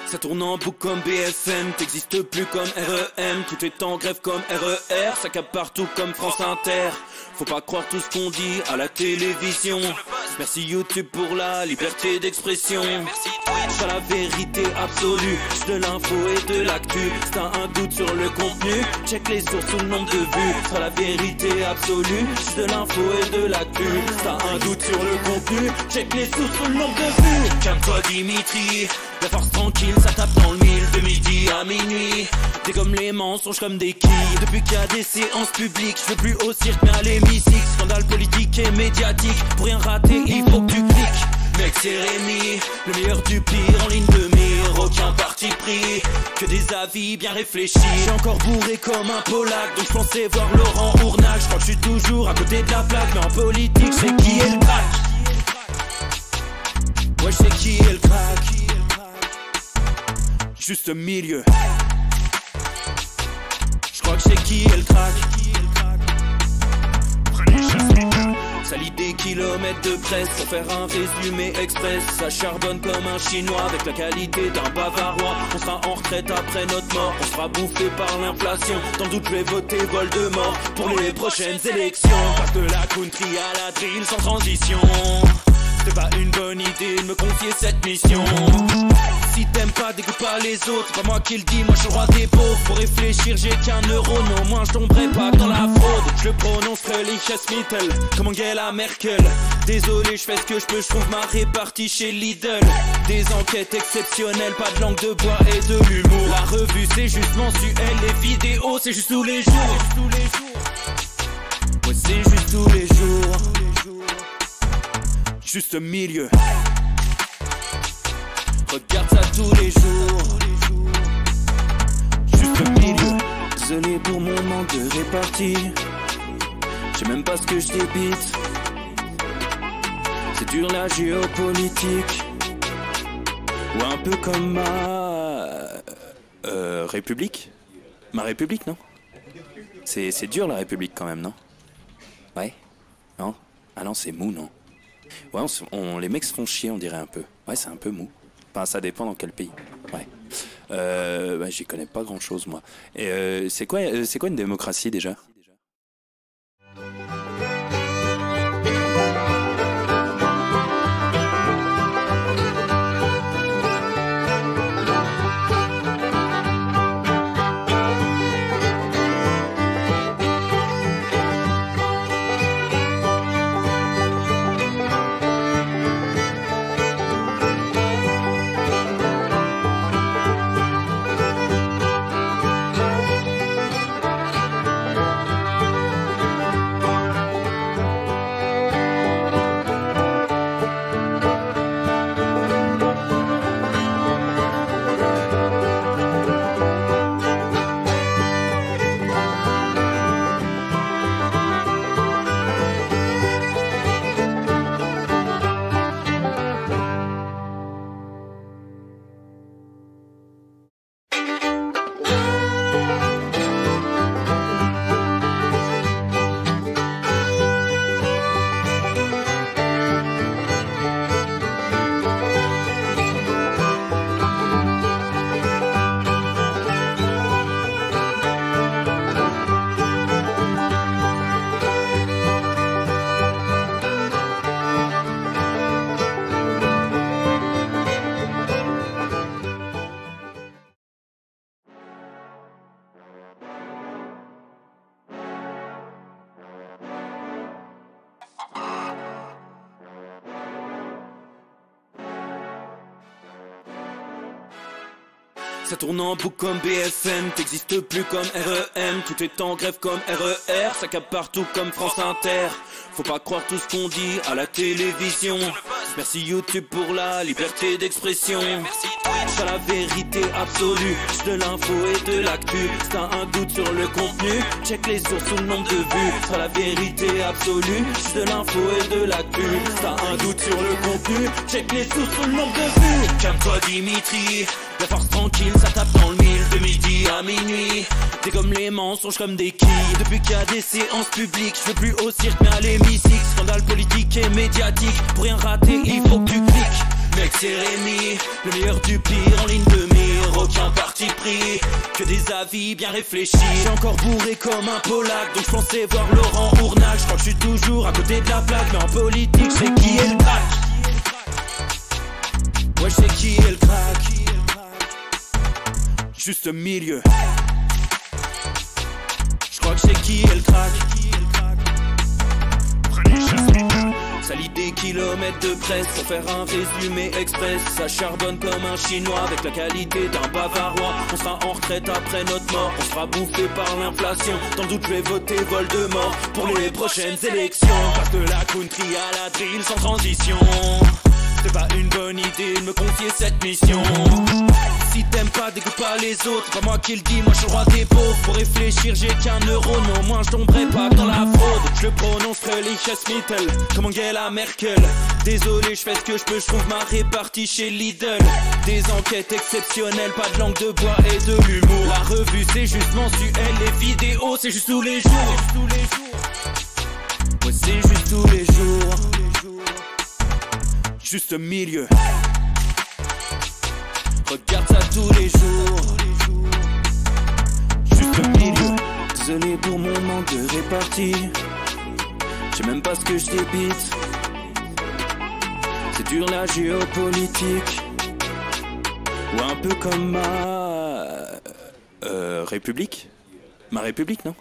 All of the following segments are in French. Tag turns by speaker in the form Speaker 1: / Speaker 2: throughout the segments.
Speaker 1: Ça tourne en boucle comme BFM, t'existes plus comme REM. Tout est en grève comme RER, ça capte partout comme France Inter. Faut pas croire tout ce qu'on dit à la télévision. Merci YouTube pour la liberté d'expression. C'est la vérité absolue, de l'info et de l'actu. Si t'as un doute sur le contenu, check les sources ou le nombre de vues. C'est la vérité absolue, de l'info et de l'actu. Si t'as un doute sur le contenu, check les sources ou le nombre de vues. Calme-toi Dimitri, la force tranquille, ça tape dans le mille. De midi à minuit, t'es comme les mensonges comme des quilles. Depuis qu'il y a des séances publiques, je veux plus au cirque mais à l'hémicycle. Scandale politique et médiatique, pour rien rater il faut que tu cliques. Mec c'est Rémi, le meilleur du pire en ligne de mire. Aucun parti pris, que des avis bien réfléchis. J'ai encore bourré comme un Polac, donc je pensais voir Laurent Ournac. Je crois que je suis toujours à côté de la plaque, mais en politique c'est qui est le crack. Ouais je sais qui est le crack. Juste milieu. Je crois que je sais qui est le crack. Ça lit des kilomètres de presse pour faire un résumé express. Ça charbonne comme un chinois avec la qualité d'un bavarois. On sera en retraite après notre mort, on sera bouffé par l'inflation. Dans le doute je vais voter Voldemort pour les prochaines élections. Passe de la country à la drill sans transition. C'est pas une bonne idée de me confier cette mission. Si t'aimes pas, dégoûte pas les autres. C'est pas moi qui le dis, moi je suis le roi des pauvres. Pour réfléchir, j'ai qu'un euro, non, moi je tomberai pas dans la fraude. Je prononce Mittel, comme Angela Merkel. Désolé, je fais ce que je peux, je trouve ma répartie chez Lidl. Des enquêtes exceptionnelles, pas de langue de bois et de l'humour. La revue c'est juste mensuel, les vidéos c'est juste tous les jours. Ouais, c'est juste tous les jours. Juste milieu. Regarde ça tous les jours. Juste milieu. Désolé pour mon manque de répartie. Je sais même pas ce que je débite. C'est dur la géopolitique. Ou un peu comme ma... République. Ma République, non? C'est dur la République quand même, non? Ouais? Non? Ah non, c'est mou, non? Ouais, les mecs se font chier, on dirait un peu. Ouais, c'est un peu mou. Enfin, ça dépend dans quel pays. Ouais. Bah, j'y connais pas grand chose, moi. Et c'est quoi une démocratie déjà? Ça tourne en boucle comme BFM, t'existes plus comme REM. Tout est en grève comme RER, ça capte partout comme France Inter. Faut pas croire tout ce qu'on dit à la télévision. Merci YouTube pour la liberté d'expression. C'est la vérité absolue, de l'info et de l'actu. Si t'as un doute sur le contenu, check les sources ou le nombre de vues. C'est la vérité absolue, de l'info et de l'actu. Si t'as un doute sur le contenu, check les sources ou le nombre de vues. Calme-toi Dimitri, la force tranquille, ça tape dans le mille. De midi à minuit, t'es comme les mensonges comme des quilles. Depuis qu'il y a des séances publiques, je veux plus au cirque mais à l'hémicycle. Scandale politique et médiatique, pour rien rater il faut que tu cliques. Mec c'est Rémi, le meilleur du pire en ligne de mire. aucun parti pris, que des avis bien réfléchis. J'ai encore bourré comme un Polac, donc je pensais voir Laurent Ournac. Je crois que je suis toujours à côté de la plaque, mais en politique, c'est qui est le crack. Ouais, je sais qui est le crack. Juste milieu. Je crois que je sais qui est le crack. Ça lit des kilomètres de presse pour faire un résumé express. Ça charbonne comme un chinois avec la qualité d'un bavarois. On sera en retraite après notre mort, on sera bouffé par l'inflation. Dans le doute je vais voter Voldemort pour les prochaines élections. Parce que la country à la drill sans transition, c'est pas une bonne idée de me confier cette mission. Si t'aimes pas, dégoûte pas les autres. C'est pas moi qui le dis, moi je suis le roi des pauvres. Pour réfléchir, j'ai qu'un euro, mais au moins je tomberai pas dans la fraude. Je prononce Mittel comme Angela Merkel. Désolé, je fais ce que je peux, je trouve ma répartie chez Lidl. Des enquêtes exceptionnelles, pas de langue de bois et de l'humour. La revue c'est juste mensuel, les vidéos c'est juste tous les jours. Ouais, c'est juste tous les jours. Juste milieu. Regarde ça tous les jours. Juste milieu. Désolé pour mon manque de répartie. Je sais même pas ce que je débite. C'est dur la géopolitique. Ou un peu comme ma République. Ma République, non?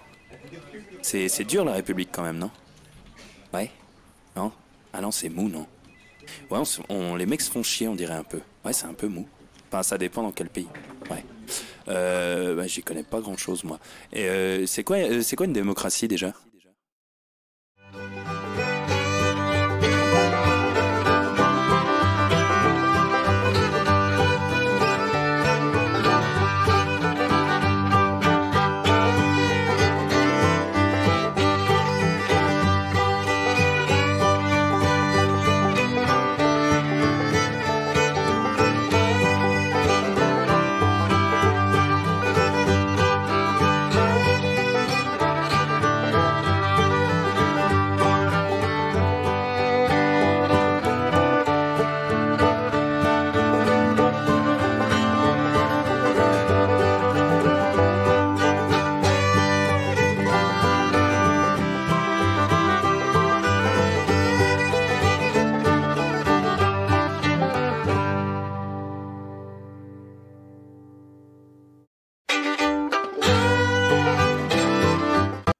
Speaker 1: C'est dur la République quand même, non? Ouais? Non? Ah non, c'est mou, non? Ouais, les mecs se font chier, on dirait un peu. Ouais, c'est un peu mou. Enfin, ça dépend dans quel pays. Ouais. Bah, j'y connais pas grand chose, moi. Et c'est quoi une démocratie déjà?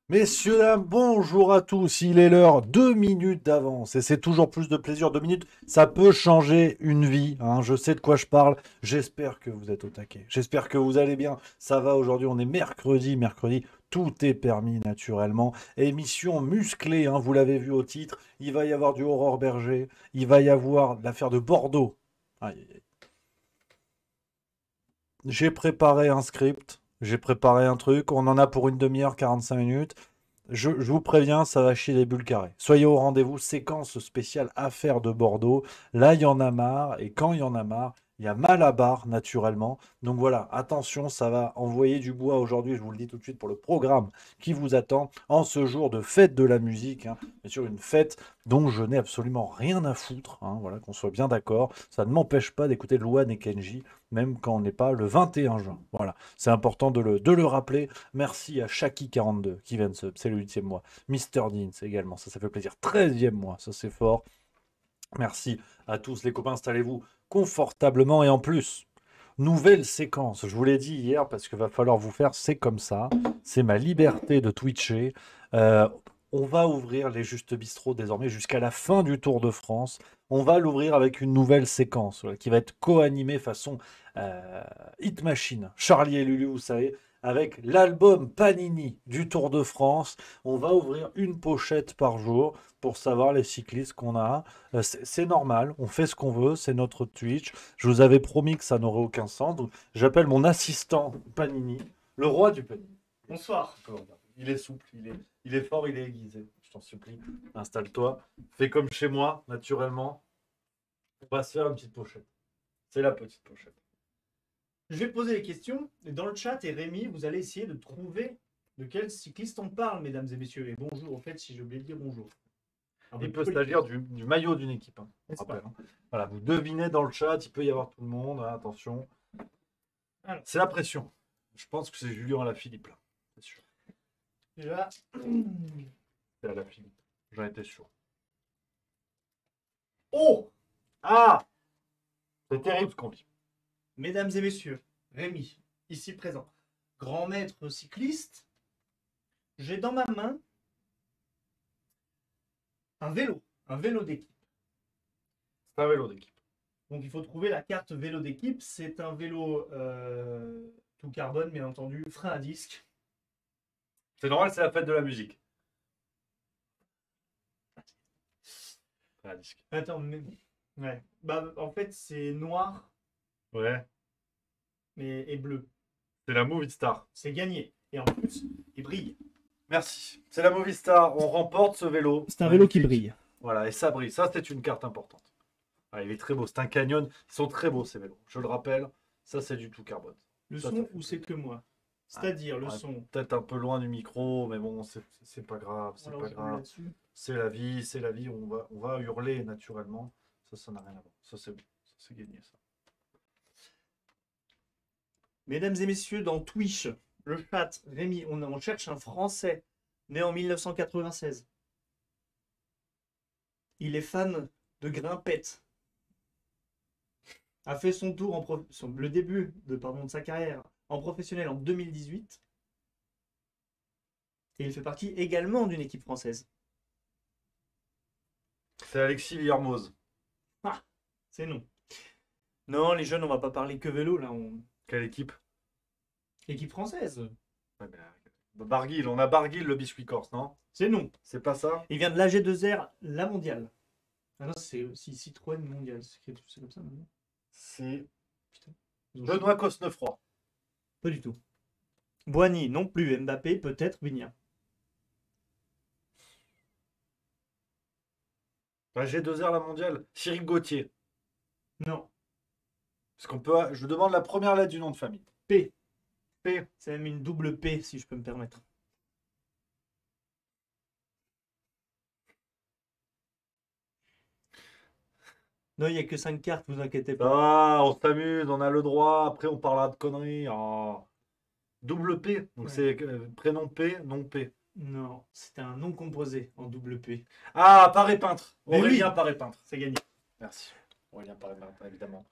Speaker 2: Messieurs, dames, bonjour à tous, il est l'heure, 2 minutes d'avance et c'est toujours plus de plaisir, 2 minutes, ça peut changer une vie, hein, je sais de quoi je parle, j'espère que vous êtes au taquet, j'espère que vous allez bien, ça va aujourd'hui, on est mercredi, tout est permis naturellement, émission musclée, hein, vous l'avez vu au titre, il va y avoir du Aurore Berger, il va y avoir l'affaire de Bordeaux, aïe, aïe, aïe. J'ai préparé un script, j'ai préparé un truc, on en a pour une demi-heure, 45 minutes. Je vous préviens, ça va chier les bulles carrées. Soyez au rendez-vous, séquence spéciale affaire de Bordeaux. Là, il y en a marre, et quand il y en a marre, il y a mal à barre, naturellement. Donc voilà, attention, ça va envoyer du bois aujourd'hui, je vous le dis tout de suite, pour le programme qui vous attend en ce jour de fête de la musique. Hein. Bien sûr, une fête dont je n'ai absolument rien à foutre, hein, voilà, qu'on soit bien d'accord. Ça ne m'empêche pas d'écouter Louane et Kenji, même quand on n'est pas le 21 juin. Voilà, c'est important de le rappeler. Merci à Shaki42 qui vient de sub, c'est le 8e mois. Mister Deans également, ça fait plaisir. 13e mois, ça c'est fort. Merci à tous les copains, installez-vous confortablement et en plus, nouvelle séquence. Je vous l'ai dit hier parce qu'il va falloir vous faire, c'est comme ça. C'est ma liberté de twitcher. On va ouvrir les Justes Bistrots désormais jusqu'à la fin du Tour de France. On va l'ouvrir avec une nouvelle séquence qui va être co-animée façon Hit Machine. Charlie et Lulu, vous savez, avec l'album Panini du Tour de France. On va ouvrir une pochette par jour pour savoir les cyclistes qu'on a. C'est normal, on fait ce qu'on veut, c'est notre Twitch. Je vous avais promis que ça n'aurait aucun sens. Donc j'appelle mon assistant Panini, le roi du Panini.
Speaker 3: Bonsoir.
Speaker 2: Il est souple, il est fort, il est aiguisé. Je t'en supplie, installe-toi. Fais comme chez moi, naturellement. On va se faire une petite pochette. C'est la petite pochette.
Speaker 3: Je vais poser les questions dans le chat et Rémi, vous allez essayer de trouver de quel cycliste on parle, mesdames et messieurs. Et bonjour, au fait, si j'ai oublié de dire bonjour.
Speaker 2: Alors, il peut s'agir du maillot d'une équipe. Hein, rappelle, hein. Voilà, vous devinez dans le chat, il peut y avoir tout le monde, hein, attention.
Speaker 3: Alors.
Speaker 2: C'est la pression. Je pense que c'est Julien Alaphilippe, là. C'est sûr.
Speaker 3: Déjà,
Speaker 2: C'est Alaphilippe. J'en étais sûr.
Speaker 3: oh,
Speaker 2: Ah! C'est terrible ce qu'on vit.
Speaker 3: mesdames et messieurs, Rémi, ici présent, grand maître cycliste, j'ai dans ma main un vélo d'équipe.
Speaker 2: C'est un vélo d'équipe.
Speaker 3: Donc il faut trouver la carte vélo d'équipe. C'est un vélo tout carbone, bien entendu, frein à disque.
Speaker 2: C'est normal, c'est la fête de la musique. Ah, disque.
Speaker 3: Attends, mais... Ouais. Bah, en fait, c'est noir
Speaker 2: Ouais.
Speaker 3: et bleu.
Speaker 2: C'est la Movie Star.
Speaker 3: C'est gagné. Et en plus, il brille.
Speaker 2: Merci. C'est la Movie Star. On remporte ce vélo.
Speaker 3: C'est un vélo qui
Speaker 2: Magnifique.
Speaker 3: brille.
Speaker 2: Voilà, et ça brille. Ça, c'est une carte importante. Ah, il est très beau. C'est un canyon. Ils sont très beaux, ces vélos. Je le rappelle. Ça, c'est du tout carbone.
Speaker 3: Le
Speaker 2: Ça,
Speaker 3: son
Speaker 2: ça fait
Speaker 3: ou c'est que moi? C'est-à-dire le
Speaker 2: Ouais,
Speaker 3: son.
Speaker 2: peut-être un peu loin du micro, mais bon, c'est pas grave. C'est
Speaker 3: Alors,
Speaker 2: pas
Speaker 3: je roule
Speaker 2: grave.
Speaker 3: là-dessus.
Speaker 2: C'est la vie, c'est la vie. On va hurler naturellement. Ça n'a rien à voir. Ça, c'est bon. Ça, c'est gagné, ça.
Speaker 3: Mesdames et messieurs, dans Twitch, le chat, Rémi, on cherche un Français né en 1996. Il est fan de Grimpette. A fait son tour le début de sa carrière en professionnel en 2018. Et il fait partie également d'une équipe française.
Speaker 2: C'est Alexis Villermoz.
Speaker 3: C'est non. Non, les jeunes, on va pas parler que vélo là.
Speaker 2: Quelle équipe?
Speaker 3: Équipe française.
Speaker 2: Ouais, Barguil. On a Barguil, le biscuit corse, non?
Speaker 3: C'est non.
Speaker 2: C'est pas ça?
Speaker 3: Il vient de l'AG2R, la mondiale. Ah non, c'est aussi Citroën mondial. C'est comme ça maintenant.
Speaker 2: C'est
Speaker 3: Putain.
Speaker 2: Benoît Cosnefroy.
Speaker 3: Pas du tout. Boigny non plus. Mbappé peut-être. Vigna.
Speaker 2: La G2R, la mondiale. Cyril Gauthier.
Speaker 3: Non.
Speaker 2: Parce qu'on peut. Je demande la première lettre du nom de famille.
Speaker 3: P.
Speaker 2: P.
Speaker 3: C'est même une double P si je peux me permettre. Non, il n'y a que 5 cartes, vous inquiétez pas.
Speaker 2: Ah, on s'amuse, on a le droit. Après, on parlera de conneries. Ah. Double P. Donc
Speaker 3: Ouais.
Speaker 2: c'est prénom P, nom P.
Speaker 3: Non, c'était un nom composé en double P.
Speaker 2: Ah, Paré Peintre.
Speaker 3: Mais
Speaker 2: Aurélien
Speaker 3: oui.
Speaker 2: Paré Peintre.
Speaker 3: C'est gagné.
Speaker 2: Merci. Aurélien Paré Peintre, évidemment.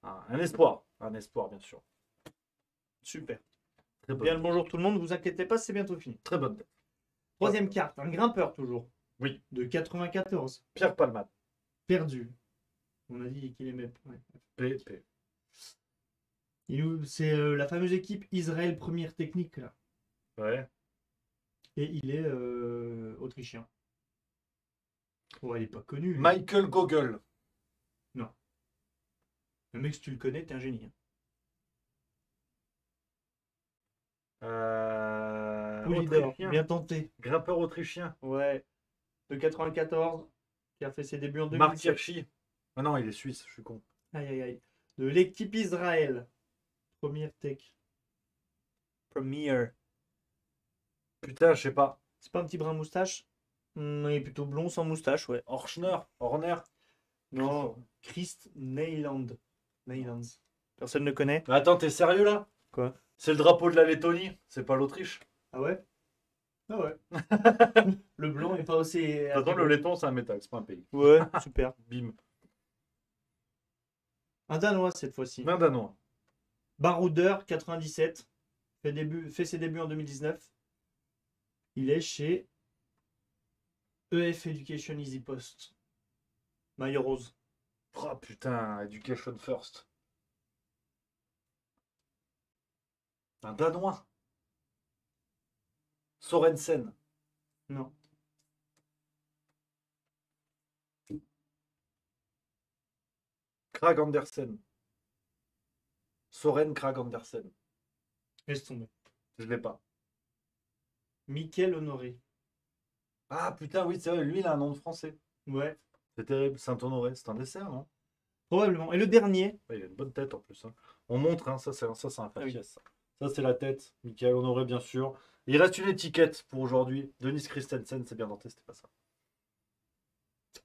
Speaker 2: Ah, un espoir. Un espoir, bien sûr.
Speaker 3: Super.
Speaker 2: Très bonne,
Speaker 3: Bien le bonjour tout le monde, vous inquiétez pas, c'est bientôt fini.
Speaker 2: très bonne tête.
Speaker 3: Troisième carte, un grimpeur toujours.
Speaker 2: Oui.
Speaker 3: De 94.
Speaker 2: Pierre Palmade.
Speaker 3: Perdu. On a dit qu'il aimait. Ouais.
Speaker 2: P, P.
Speaker 3: C'est la fameuse équipe Israël Première Technique là.
Speaker 2: Ouais.
Speaker 3: Et il est autrichien. Ouais, il est pas connu. lui.
Speaker 2: Michael Gogol.
Speaker 3: Le mec, si tu le connais, t'es un génie. Poulidor,
Speaker 2: Autrichien.
Speaker 3: bien tenté.
Speaker 2: Grimpeur autrichien.
Speaker 3: Ouais. De 94, qui a fait ses débuts en
Speaker 2: Marc
Speaker 3: 2007.
Speaker 2: Hirschi. Ah non, il est suisse, je suis con.
Speaker 3: Aïe aïe aïe. De l'équipe Israël. Première tech. Première.
Speaker 2: Putain, je sais pas.
Speaker 3: C'est pas un petit brin moustache? Il est plutôt blond sans moustache, ouais.
Speaker 2: Horschner. Horner.
Speaker 3: Non, Christ Neyland. Neylands. Personne ne connaît.
Speaker 2: Mais attends, t'es sérieux là?
Speaker 3: Quoi?
Speaker 2: C'est le drapeau de la Lettonie, c'est pas l'Autriche.
Speaker 3: Ah ouais? Ah ouais. Le blanc est pas aussi.
Speaker 2: Attends, le laiton, c'est un métal, c'est pas un pays.
Speaker 3: Ouais, super.
Speaker 2: Bim.
Speaker 3: Un Danois cette fois-ci.
Speaker 2: Un Danois.
Speaker 3: Baroudeur, 97. Fait ses débuts en 2019. Il est chez EF Education Easy Post. Maillot rose.
Speaker 2: Oh putain, Education First. Un Danois. Sorensen.
Speaker 3: Non.
Speaker 2: Krag Andersen. Soren Krag Andersen.
Speaker 3: Laisse tomber.
Speaker 2: Je l'ai pas.
Speaker 3: Michael Honoré.
Speaker 2: Ah putain, oui, c'est vrai, lui, il a un nom de français.
Speaker 3: Ouais.
Speaker 2: C'est terrible, Saint-Honoré. C'est un dessert, non?
Speaker 3: Probablement. Et le dernier.
Speaker 2: Ouais, il a une bonne tête en plus. Hein. On montre, hein, ça c'est un
Speaker 3: oui.
Speaker 2: faciès. Ça c'est la tête. Michael Honoré, bien sûr. Il reste une étiquette pour aujourd'hui. Denis Christensen, c'est bien denté, c'était pas ça.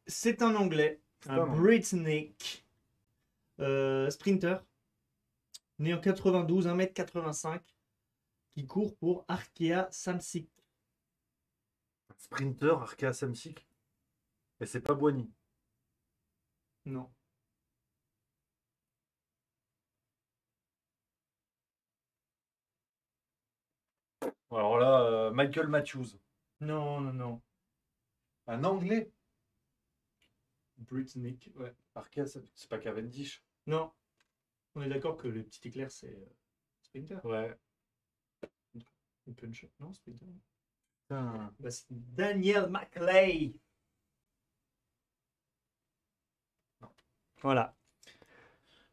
Speaker 3: C'est un Anglais.
Speaker 2: C'est
Speaker 3: Un
Speaker 2: un Anglais.
Speaker 3: Britannic. Sprinter. né en 92, 1m85, qui court pour Arkea Samsic.
Speaker 2: Sprinter, Arkea Samsic. Et c'est pas Boigny.
Speaker 3: Non.
Speaker 2: Alors là, Michael Matthews.
Speaker 3: Non, non, non.
Speaker 2: Un Anglais.
Speaker 3: Britannic, ouais.
Speaker 2: Arkea Samsic. C'est pas Cavendish.
Speaker 3: Non. On est d'accord que le petit éclair, c'est Sprinter.
Speaker 2: Ouais.
Speaker 3: Le punch. Non, Sprinter.
Speaker 2: Putain.
Speaker 3: Bah, c'est Daniel McLay. Voilà.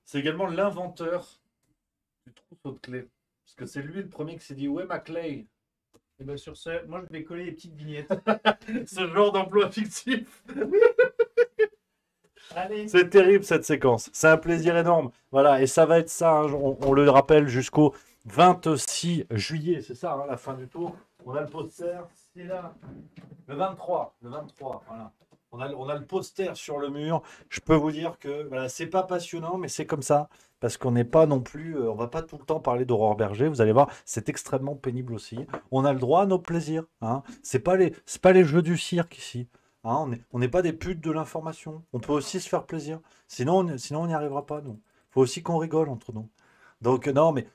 Speaker 2: C'est également l'inventeur du trousseau de clés. Parce que c'est lui le premier qui s'est dit ouais, Maclay.
Speaker 3: Et bien sur ce, moi je vais coller les petites vignettes.
Speaker 2: Ce genre d'emploi fictif.
Speaker 3: Allez.
Speaker 2: C'est terrible cette séquence. C'est un plaisir énorme. Voilà, et ça va être ça, hein, on le rappelle, jusqu'au 26 juillet. C'est ça, hein, la fin du tour. On a le poster. C'est là. Le 23. Voilà. On a le poster sur le mur. Je peux vous dire que voilà, c'est pas passionnant, mais c'est comme ça. Parce qu'on n'est pas non plus. On va pas tout le temps parler d'Aurore Berger. Vous allez voir, c'est extrêmement pénible aussi. On a le droit à nos plaisirs. Hein. C'est pas les jeux du cirque ici. Hein, on n'est pas des putes de l'information. On peut aussi se faire plaisir. Sinon, on n'y arrivera pas, nous. Il faut aussi qu'on rigole entre nous. Donc, non, mais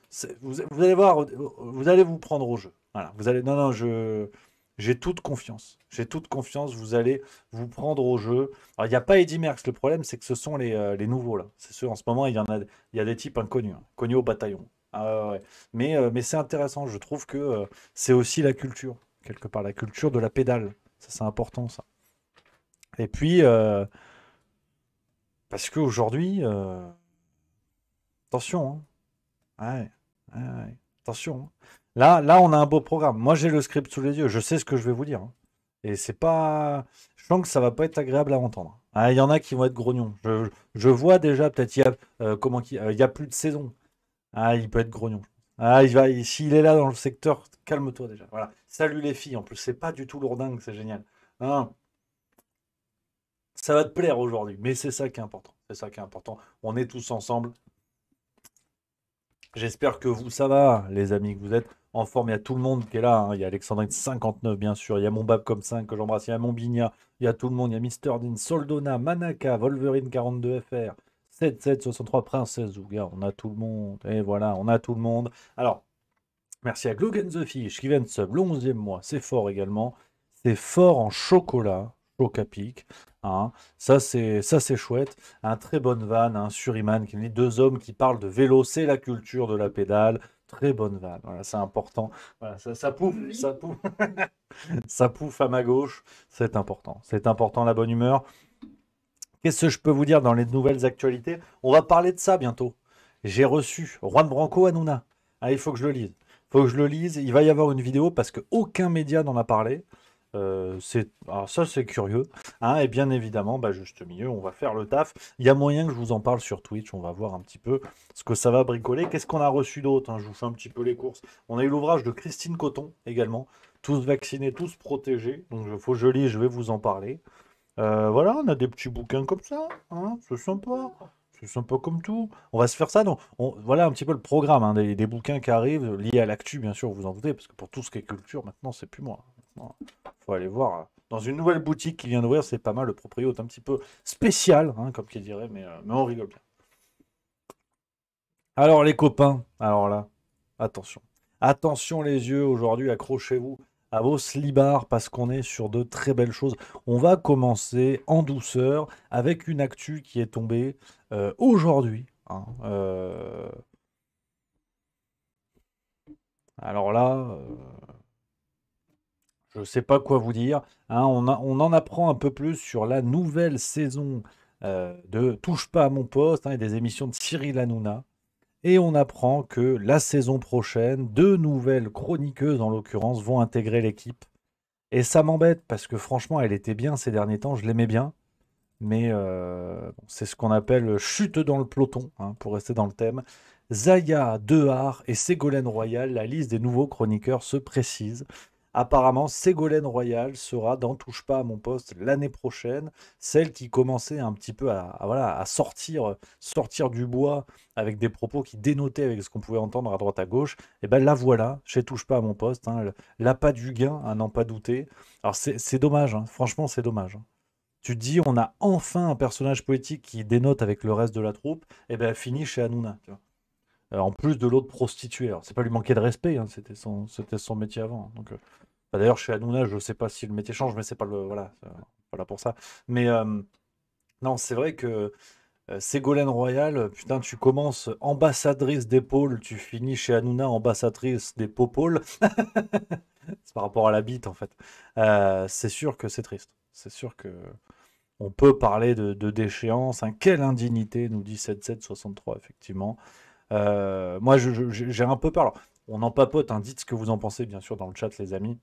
Speaker 2: vous allez voir, vous allez vous prendre au jeu. Voilà, vous allez. Non, non, j'ai toute confiance. J'ai toute confiance. Vous allez vous prendre au jeu. Alors, il n'y a pas Eddy Merckx. Le problème, c'est que ce sont les nouveaux, là. C'est ceux, en ce moment, il y a des types inconnus. Hein, connus au bataillon. Ah, ouais, ouais. Mais c'est intéressant. Je trouve que c'est aussi la culture, quelque part. La culture de la pédale. Ça, c'est important, ça. Et puis, parce qu'aujourd'hui, attention, hein. Ouais, ouais, ouais. Attention, hein. Là, on a un beau programme. Moi, j'ai le script sous les yeux. Je sais ce que je vais vous dire. Hein. Et c'est pas. Je sens que ça va pas être agréable à entendre. Ah, il y en a qui vont être grognons. Je vois déjà, peut-être, il y a plus de saison. Ah, il peut être grognon. Ah, s'il est là dans le secteur, calme-toi déjà. Voilà. Salut les filles. En plus, c'est pas du tout lourdingue, c'est génial. Hein. Ça va te plaire aujourd'hui, mais c'est ça qui est important. C'est ça qui est important. On est tous ensemble. J'espère que vous, ça va, les amis, que vous êtes en forme. Il y a tout le monde qui est là. Hein. Il y a Alexandrine 59, bien sûr. Il y a mon Bab comme 5 que j'embrasse. Il y a mon Bigna. Il y a tout le monde. Il y a Mister Dean, Soldona, Manaka, Wolverine 42 FR, 7763, Princesse Zouga. On a tout le monde. Et voilà, on a tout le monde. Alors, merci à Glug the Fish qui vient de sub le 11e mois. C'est fort également. C'est fort en chocolat. Chocapic. Hein. Ça, c'est chouette. Un très bonne vanne, un Suriman qui me dit deux hommes qui parlent de vélo, c'est la culture de la pédale. Très bonne vanne. Voilà, c'est important. Voilà, ça pouffe, ça pouffe. Ça pouffe à ma gauche. C'est important. C'est important la bonne humeur. Qu'est-ce que je peux vous dire dans les nouvelles actualités? On va parler de ça bientôt. J'ai reçu Juan Branco Hanouna. Ah, il faut que je le lise. Il faut que je le lise. Il va y avoir une vidéo parce qu'aucun média n'en a parlé. Alors ça, c'est curieux. Hein, et bien évidemment, juste au milieu, on va faire le taf. Il y a moyen que je vous en parle sur Twitch. On va voir un petit peu ce que ça va bricoler. Qu'est-ce qu'on a reçu d'autre? Hein, je vous fais un petit peu les courses. On a eu l'ouvrage de Christine Coton également. Tous vaccinés, tous protégés. Donc, il faut que je lis, je vais vous en parler. Voilà, on a des petits bouquins comme ça. Hein, c'est sympa. C'est sympa comme tout. On va se faire ça. Donc, voilà un petit peu le programme hein, des bouquins qui arrivent, liés à l'actu, bien sûr, vous en doutez, parce que pour tout ce qui est culture, maintenant, c'est plus moi. Faut aller voir. Dans une nouvelle boutique qui vient d'ouvrir, c'est pas mal. Le proprio est un petit peu spécial, hein, comme qui dirait, mais on rigole bien. Alors, les copains, alors là, attention. Attention les yeux, aujourd'hui, accrochez-vous à vos slibards parce qu'on est sur de très belles choses. On va commencer en douceur avec une actu qui est tombée aujourd'hui. Hein, alors là, je ne sais pas quoi vous dire. Hein, on en apprend un peu plus sur la nouvelle saison de Touche pas à mon poste hein, et des émissions de Cyril Hanouna. Et on apprend que la saison prochaine, deux nouvelles chroniqueuses en l'occurrence vont intégrer l'équipe. Et ça m'embête parce que franchement, elle était bien ces derniers temps, je l'aimais bien. Mais c'est ce qu'on appelle chute dans le peloton, hein, pour rester dans le thème. Zaya, Dehar et Ségolène Royal, la liste des nouveaux chroniqueurs se précise. Apparemment, Ségolène Royal sera dans Touche pas à mon poste l'année prochaine, celle qui commençait un petit peu voilà, à sortir du bois avec des propos qui dénotaient avec ce qu'on pouvait entendre à droite à gauche. Et ben la voilà, chez Touche pas à mon poste, hein, l'appât du gain, à n'en pas douter. Alors c'est dommage, hein, franchement c'est dommage, hein. Tu te dis, on a enfin un personnage politique qui dénote avec le reste de la troupe, et ben elle finit chez Hanouna, tu vois. En plus de l'autre prostituée. Alors, c'est pas lui manquer de respect, hein, c'était son métier avant. Donc, bah, d'ailleurs, chez Hanouna, je sais pas si le métier change, mais c'est pas le. Voilà, voilà pour ça. Mais non, c'est vrai que Ségolène Royal, putain, tu commences ambassadrice d'épaule, tu finis chez Hanouna ambassadrice des popoles. C'est par rapport à la bite, en fait. C'est sûr que c'est triste. C'est sûr que on peut parler de déchéance, hein. Quelle indignité, nous dit 7763, effectivement. Moi, j'ai un peu peur. Alors, on en papote, hein. Dites ce que vous en pensez, bien sûr, dans le chat, les amis.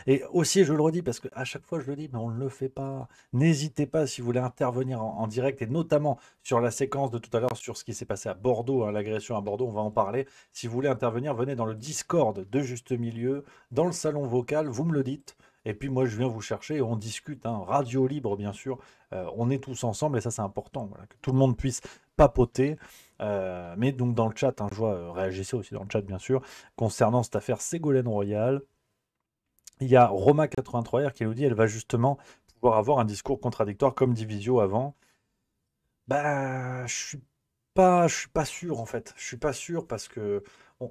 Speaker 2: Et aussi, je le redis, parce qu'à chaque fois, je le dis, mais on ne le fait pas. N'hésitez pas, si vous voulez intervenir en direct, et notamment sur la séquence de tout à l'heure, sur ce qui s'est passé à Bordeaux, hein, l'agression à Bordeaux, on va en parler. Si vous voulez intervenir, venez dans le Discord de Juste Milieu, dans le salon vocal, vous me le dites. Et puis moi, je viens vous chercher et on discute, hein, radio libre, bien sûr. On est tous ensemble et ça, c'est important, voilà, que tout le monde puisse papoter. Mais donc, dans le chat, hein, je vois, réagissez aussi dans le chat, bien sûr, concernant cette affaire Ségolène Royal. Il y a Roma83R qui nous dit elle va justement pouvoir avoir un discours contradictoire comme Divisio avant. Bah, je suis pas sûr en fait. Je suis pas sûr parce que on,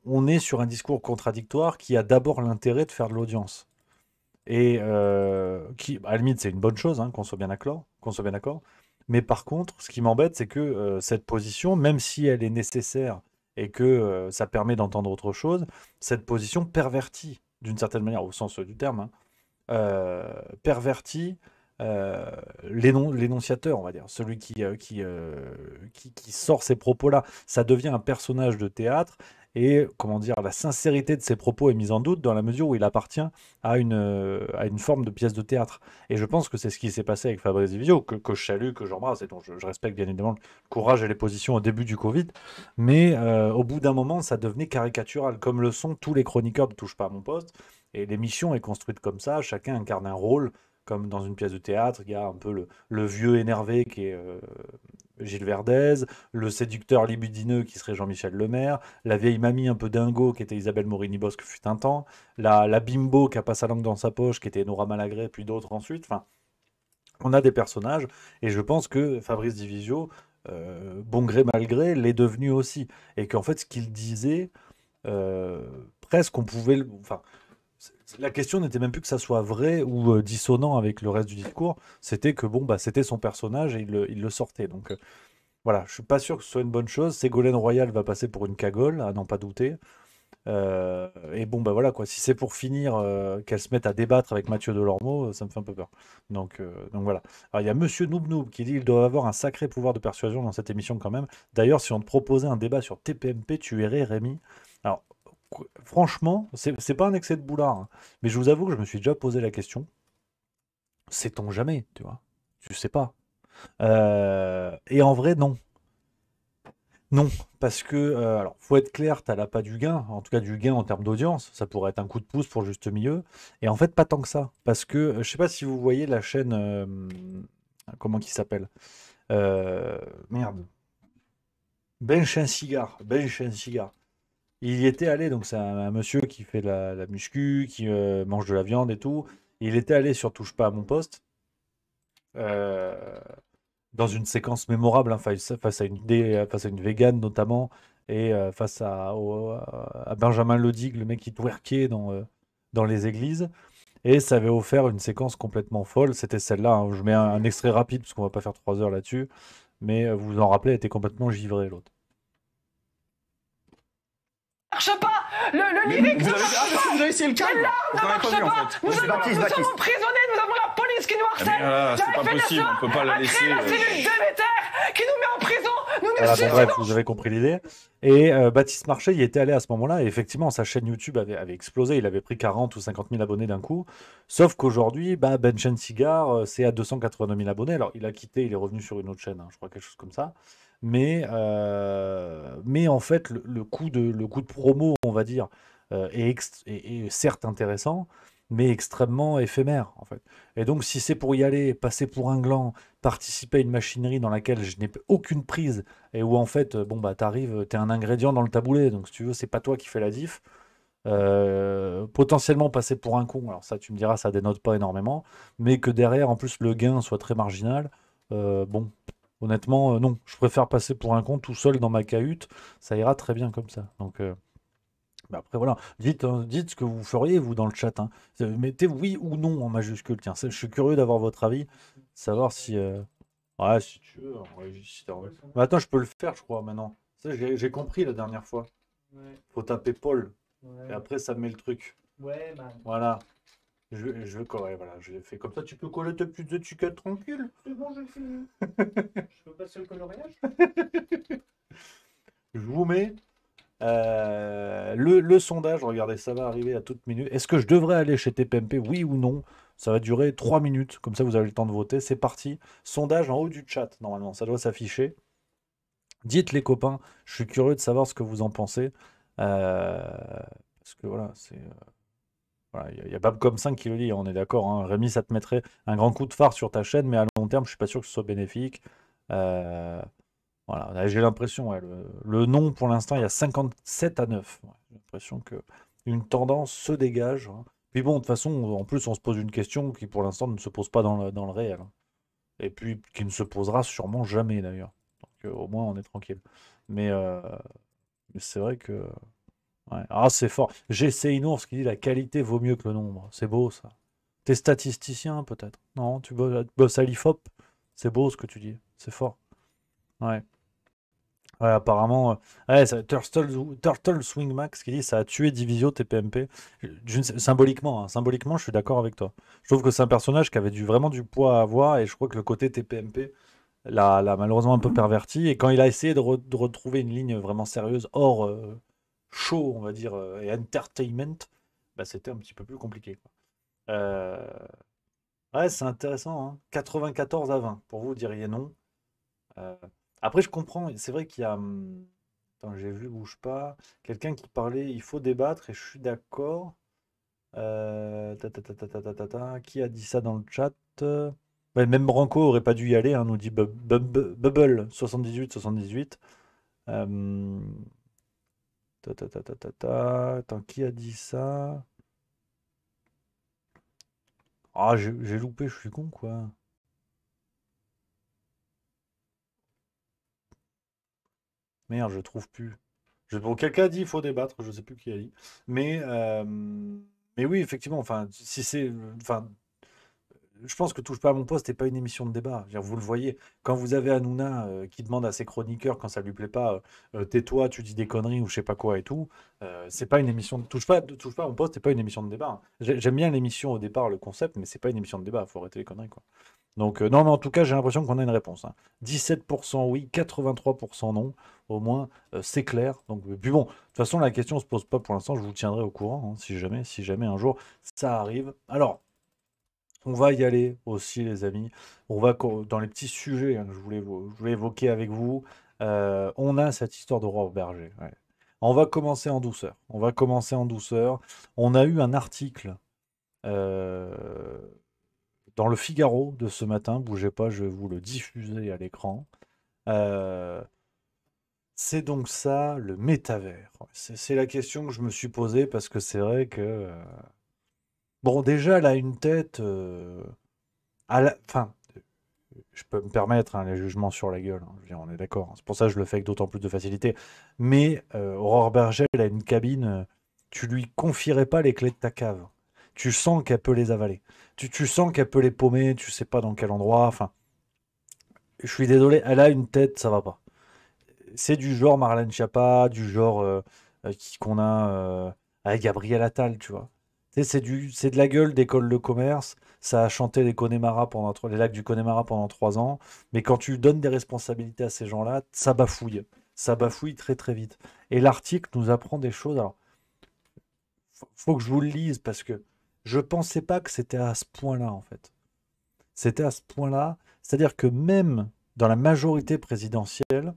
Speaker 2: on est sur un discours contradictoire qui a d'abord l'intérêt de faire de l'audience. Et qui, à la limite, c'est une bonne chose, hein, qu'on soit bien d'accord, qu'on soit bien d'accord. Mais par contre, ce qui m'embête, c'est que cette position, même si elle est nécessaire et que ça permet d'entendre autre chose, cette position pervertit, d'une certaine manière, au sens du terme, hein, pervertit l'énonciateur, on va dire, celui qui sort ces propos-là. Ça devient un personnage de théâtre et, comment dire, la sincérité de ses propos est mise en doute dans la mesure où il appartient à une forme de pièce de théâtre. Et je pense que c'est ce qui s'est passé avec Fabrice Divisio, que je salue, que j'embrasse et dont je respecte bien évidemment le courage et les positions au début du Covid. Mais au bout d'un moment, ça devenait caricatural, comme le sont tous les chroniqueurs de Touche pas à mon poste. Et l'émission est construite comme ça, chacun incarne un rôle, comme dans une pièce de théâtre. Il y a un peu le vieux énervé qui est Gilles Verdez, le séducteur libidineux qui serait Jean-Michel Lemaire, la vieille mamie un peu dingo qui était Isabelle Morini-Bosque fut un temps, la bimbo qui a pas sa langue dans sa poche qui était Nora Malagré, puis d'autres ensuite. Enfin, on a des personnages, et je pense que Fabrice Divisio, bon gré mal gré, l'est devenu aussi. Et qu'en fait, ce qu'il disait, presque on pouvait. Enfin, la question n'était même plus que ça soit vrai ou dissonant avec le reste du discours, c'était que bon, bah, c'était son personnage et il le sortait. Donc voilà, je suis pas sûr que ce soit une bonne chose. Ségolène Royal va passer pour une cagole, à n'en pas douter. Et bon, bah voilà quoi, si c'est pour finir qu'elle se mette à débattre avec Mathieu Delormeau, ça me fait un peu peur. Donc voilà. Alors il y a Monsieur Noob Noob qui dit qu'il doit avoir un sacré pouvoir de persuasion dans cette émission quand même. D'ailleurs, si on te proposait un débat sur TPMP, tu irais, Rémi. Alors, franchement, c'est pas un excès de boulard, hein, mais je vous avoue que je me suis déjà posé la question. Sait-on jamais, tu vois? Tu sais pas. Et en vrai, non. Non, parce que, alors, faut être clair, tu as pas du gain, en tout cas du gain en termes d'audience, ça pourrait être un coup de pouce pour Juste Milieu, et en fait, pas tant que ça, parce que, je sais pas si vous voyez la chaîne, comment qui s'appelle? Merde, Bench and Cigare, Bench and Cigare. Il y était allé, donc c'est un monsieur qui fait la muscu, qui mange de la viande et tout. Il était allé sur Touche pas à mon poste, euh, dans une séquence mémorable, hein, face à une végane notamment, et face à Benjamin Ledig, le mec qui twerkait dans les églises. Et ça avait offert une séquence complètement folle. C'était celle-là, hein. Je mets un extrait rapide, parce qu'on va pas faire 3 heures là-dessus. Mais vous vous en rappelez, elle était complètement givrée, l'autre.
Speaker 4: Marche pas. Le lyrique ne marche pas.
Speaker 5: Vous avez essayé le câble?
Speaker 4: Les larmes ne marchent pas. Nous sommes emprisonnés, nous avons la police qui nous harcèle.
Speaker 5: C'est pas possible, on peut pas la laisser.
Speaker 4: La cellule Déméter qui nous met en prison. Nous ne
Speaker 2: Voilà, bon,
Speaker 4: suicidons.
Speaker 2: bref, vous avez compris l'idée. Et Baptiste Marchais y était allé à ce moment-là, et effectivement, sa chaîne YouTube avait explosé. Il avait pris 40 ou 50 000 abonnés d'un coup. Sauf qu'aujourd'hui, bah, Bench and Cigar, c'est à 289 000 abonnés. Alors, il a quitté, il est revenu sur une autre chaîne, hein, je crois, quelque chose comme ça. Mais en fait, le coup de promo, on va dire, est certes intéressant, mais extrêmement éphémère, en fait. Et donc, si c'est pour y aller, passer pour un gland, participer à une machinerie dans laquelle je n'ai aucune prise, et où, en fait, bon, bah, t'arrives, t'es un ingrédient dans le taboulé, donc, si tu veux, c'est pas toi qui fais la diff. Potentiellement passer pour un con, alors ça, tu me diras, ça dénote pas énormément, mais que derrière, en plus, le gain soit très marginal, bon, honnêtement, non. Je préfère passer pour un con tout seul dans ma cahute, ça ira très bien comme ça. Donc, bah après, voilà. Dites, hein, dites ce que vous feriez, vous, dans le chat, hein. Mettez oui ou non en majuscule. Tiens, je suis curieux d'avoir votre avis. Savoir si. Ouais, si tu veux. Ouais, si t'as envie. Mais attends, je peux le faire, je crois, maintenant. Ça, j'ai compris la dernière fois.
Speaker 3: Ouais,
Speaker 2: Faut taper Paul.
Speaker 3: ouais.
Speaker 2: Et après, ça me met le truc.
Speaker 3: Ouais, man.
Speaker 2: Voilà. Je veux ouais, voilà, je l'ai fait comme ça. Tu peux coller tes petites étiquettes tranquille.
Speaker 3: C'est bon, j'ai fini. Je peux passer au coloriage?
Speaker 2: Je vous mets le sondage. Regardez, ça va arriver à toute minute. Est-ce que je devrais aller chez TPMP? Oui ou non? Ça va durer 3 minutes. Comme ça, vous avez le temps de voter. C'est parti. Sondage en haut du chat, normalement. Ça doit s'afficher. Dites les copains. Je suis curieux de savoir ce que vous en pensez. Parce que voilà, c'est. Voilà, il y a Babcom5 qui le dit, on est d'accord, hein. Rémi, ça te mettrait un grand coup de phare sur ta chaîne, mais à long terme, je suis pas sûr que ce soit bénéfique. Voilà, là, j'ai l'impression, ouais, le non, pour l'instant, il y a 57 à 9. Ouais, j'ai l'impression que une tendance se dégage, hein. Puis bon, de toute façon, en plus, on se pose une question qui, pour l'instant, ne se pose pas dans le réel, hein. Et puis, qui ne se posera sûrement jamais, d'ailleurs. Donc, au moins, on est tranquille. Mais c'est vrai que... Ouais. Ah, c'est fort. GC Inours qui dit la qualité vaut mieux que le nombre. C'est beau, ça. T'es statisticien, peut-être? Non, tu bosses à l'IFOP? C'est beau ce que tu dis. C'est fort. Ouais. Ouais, apparemment. Ouais, Turtle Swing Max qui dit ça a tué Divisio TPMP. Symboliquement, hein, symboliquement, je suis d'accord avec toi. Je trouve que c'est un personnage qui avait vraiment du poids à avoir et je crois que le côté TPMP l'a malheureusement un peu perverti. Et quand il a essayé de retrouver une ligne vraiment sérieuse hors show, on va dire, et entertainment, bah, c'était un petit peu plus compliqué, quoi. Euh, Ouais, c'est intéressant, hein. 94 à 20. Pour vous, vous diriez non. Euh, Après, je comprends. C'est vrai qu'il y a. Attends, j'ai vu, bouge pas. Quelqu'un qui parlait, il faut débattre, et je suis d'accord. Qui a dit ça dans le chat? Ouais, même Branco aurait pas dû y aller, hein, nous dit Bubble 78. Euh, Attends, qui a dit ça? Ah, j'ai loupé, je suis con, quoi. Merde, je trouve plus. Bon, quelqu'un a dit il faut débattre, je sais plus qui a dit. Mais, euh, mais oui, effectivement, enfin, si c'est. Enfin, je pense que Touche pas à mon poste n'est pas une émission de débat. Je veux dire, vous le voyez, quand vous avez Hanouna qui demande à ses chroniqueurs, quand ça lui plaît pas, tais-toi, tu dis des conneries ou je sais pas quoi et tout, c'est pas une émission de touche pas à mon poste, c'est pas une émission de débat, hein. J'aime bien l'émission au départ, le concept, mais c'est pas une émission de débat, faut arrêter les conneries, quoi. Donc, non, mais en tout cas, j'ai l'impression qu'on a une réponse, hein. 17% oui, 83% non. Au moins, c'est clair. Donc, puis bon, de toute façon, la question ne se pose pas pour l'instant. Je vous tiendrai au courant, hein, si jamais un jour ça arrive. Alors, on va y aller aussi, les amis. On va dans les petits sujets, hein, que je voulais évoquer avec vous. On a cette histoire de Roi Berger. Ouais. On va commencer en douceur. On a eu un article euh, dans le Figaro de ce matin. Bougez pas, je vais vous le diffuser à l'écran. Euh, c'est donc ça, le métavers. Ouais, c'est la question que je me suis posée parce que c'est vrai que... bon, déjà, elle a une tête... Enfin, je peux me permettre, hein, les jugements sur la gueule, hein, je veux dire, on est d'accord, hein. C'est pour ça que je le fais avec d'autant plus de facilité. Mais Aurore Berger, elle a une cabine, tu lui confierais pas les clés de ta cave. Tu sens qu'elle peut les avaler. Tu sens qu'elle peut les paumer, tu sais pas dans quel endroit. Enfin, je suis désolé, elle a une tête, ça va pas. C'est du genre Marlène Schiappa, du genre qu'on a avec Gabriel Attal, tu vois. Tu sais, c'est de la gueule d'école de commerce. Ça a chanté les lacs du Connemara pendant 3 ans. Mais quand tu donnes des responsabilités à ces gens-là, ça bafouille. Ça bafouille très très vite. Et l'article nous apprend des choses. Alors, faut que je vous le lise parce que je pensais pas que c'était à ce point-là, en fait. C'était à ce point-là. C'est-à-dire que même dans la majorité présidentielle,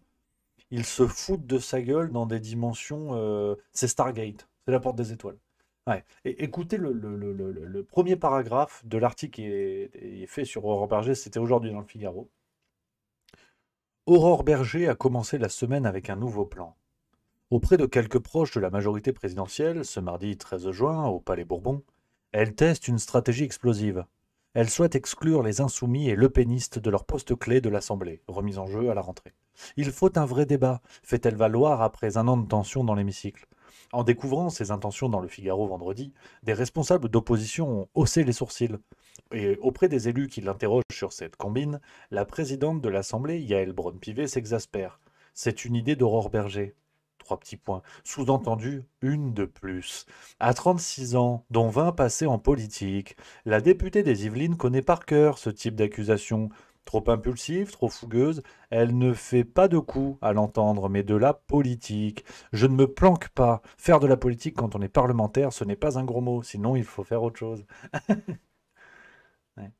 Speaker 2: ils se foutent de sa gueule dans des dimensions. C'est Stargate. C'est la porte des étoiles. Ouais. Et écoutez le premier paragraphe de l'article qui est fait sur Aurore Berger, c'était aujourd'hui dans le Figaro. Aurore Berger a commencé la semaine avec un nouveau plan. Auprès de quelques proches de la majorité présidentielle, ce mardi 13 juin, au Palais Bourbon, elle teste une stratégie explosive. Elle souhaite exclure les insoumis et lepénistes de leur poste clé de l'Assemblée, remise en jeu à la rentrée. Il faut un vrai débat, fait-elle valoir après un an de tension dans l'hémicycle. En découvrant ses intentions dans le Figaro vendredi, des responsables d'opposition ont haussé les sourcils. Et auprès des élus qui l'interrogent sur cette combine, la présidente de l'Assemblée, Yaël Braun-Pivet, s'exaspère. C'est une idée d'Aurore Berger. 3 petits points. Sous-entendu, une de plus. À 36 ans, dont 20 passés en politique, la députée des Yvelines connaît par cœur ce type d'accusation. Trop impulsive, trop fougueuse, elle ne fait pas de coups à l'entendre, mais de la politique. Je ne me planque pas. Faire de la politique quand on est parlementaire, ce n'est pas un gros mot, sinon il faut faire autre chose. Ouais.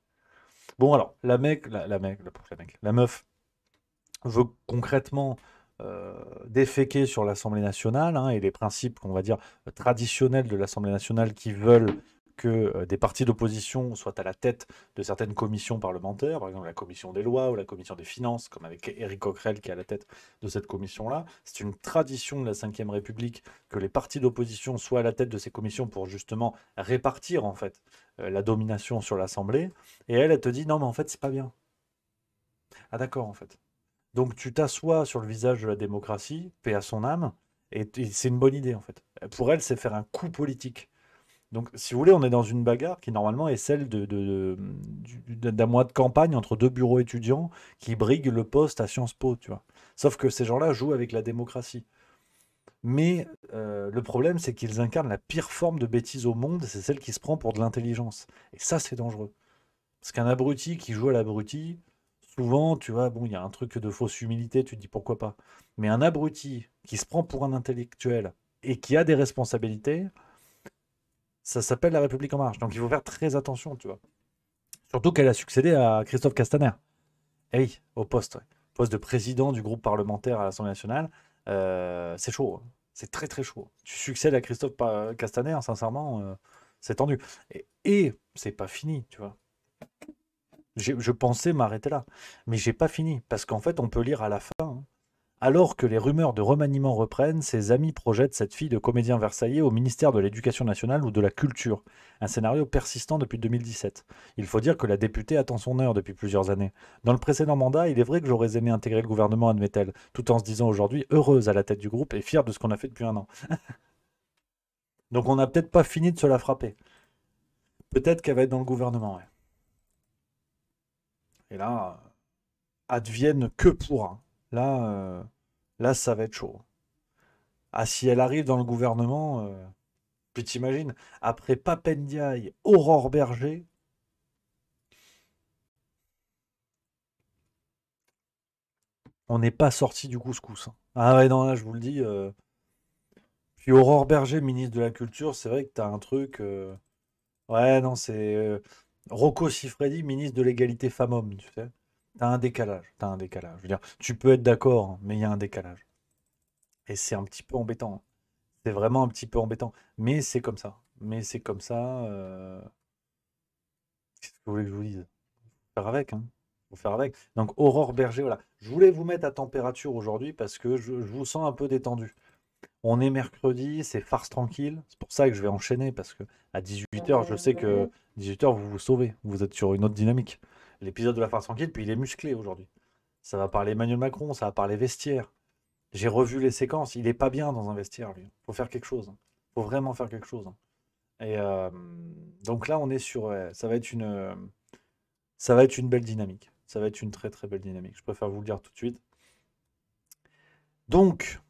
Speaker 2: Bon alors, la meuf veut concrètement déféquer sur l'Assemblée nationale, hein, et les principes, on va dire, traditionnels de l'Assemblée nationale qui veulent que des partis d'opposition soient à la tête de certaines commissions parlementaires, par exemple la commission des lois ou la commission des finances, comme avec Éric Coquerel qui est à la tête de cette commission-là. C'est une tradition de la Ve République que les partis d'opposition soient à la tête de ces commissions pour justement répartir en fait la domination sur l'Assemblée. Et elle te dit non mais en fait c'est pas bien. Ah d'accord en fait. Donc tu t'assois sur le visage de la démocratie, paix à son âme, et c'est une bonne idée en fait. Pour elle, c'est faire un coup politique. Donc si vous voulez, on est dans une bagarre qui normalement est celle d'un mois de campagne entre deux bureaux étudiants qui briguent le poste à Sciences Po, tu vois. Sauf que ces gens-là jouent avec la démocratie. Mais le problème, c'est qu'ils incarnent la pire forme de bêtise au monde, c'est celle qui se prend pour de l'intelligence. Et ça, c'est dangereux. Parce qu'un abruti qui joue à l'abruti, souvent, tu vois, bon, il y a un truc de fausse humilité, tu te dis pourquoi pas. Mais un abruti qui se prend pour un intellectuel et qui a des responsabilités, ça s'appelle la République en marche. Donc il faut faire très attention, tu vois. Surtout qu'elle a succédé à Christophe Castaner. Eh oui, au poste, ouais. Poste de président du groupe parlementaire à l'Assemblée nationale. C'est chaud, hein. C'est très très chaud. Tu succèdes à Christophe Castaner, sincèrement, c'est tendu. Et c'est pas fini, tu vois. Je pensais m'arrêter là, mais j'ai pas fini, parce qu'en fait, on peut lire à la fin, hein. Alors que les rumeurs de remaniement reprennent, ses amis projettent cette fille de comédien versaillais au ministère de l'Éducation nationale ou de la Culture. Un scénario persistant depuis 2017. Il faut dire que la députée attend son heure depuis plusieurs années. Dans le précédent mandat, il est vrai que j'aurais aimé intégrer le gouvernement, admet-elle, tout en se disant aujourd'hui heureuse à la tête du groupe et fière de ce qu'on a fait depuis un an. Donc on n'a peut-être pas fini de se la frapper. Peut-être qu'elle va être dans le gouvernement, ouais. Et là, advienne que pourra. Là, ça va être chaud. Ah, si elle arrive dans le gouvernement, puis t'imagines, après Pape Ndiaye, Aurore Berger, on n'est pas sorti du couscous, hein. Ah ouais, non, là, je vous le dis. Puis Aurore Berger, ministre de la Culture, c'est vrai que t'as un truc. Ouais, non, c'est Rocco Siffredi, ministre de l'égalité femmes-hommes, tu sais. T'as un décalage, t'as un décalage. Je veux dire, tu peux être d'accord, hein, mais il y a un décalage. Et c'est un petit peu embêtant, hein. C'est vraiment un petit peu embêtant. Mais c'est comme ça. Mais c'est comme ça. Qu'est-ce que vous voulez que je vous dise? Faut faire avec, hein. Faut faire avec. Donc, Aurore Berger, voilà. Je voulais vous mettre à température aujourd'hui parce que je vous sens un peu détendu. On est mercredi, c'est farce tranquille. C'est pour ça que je vais enchaîner parce que à 18h, je sais que 18h, vous vous sauvez. Vous êtes sur une autre dynamique. L'épisode de la farce tranquille, puis il est musclé aujourd'hui. Ça va parler Emmanuel Macron, ça va parler vestiaire. J'ai revu les séquences. Il est pas bien dans un vestiaire, lui. Faut faire quelque chose, hein. Faut vraiment faire quelque chose, hein. Et donc là, on est sur. Ça va être une belle dynamique. Ça va être une très très belle dynamique. Je préfère vous le dire tout de suite. Donc.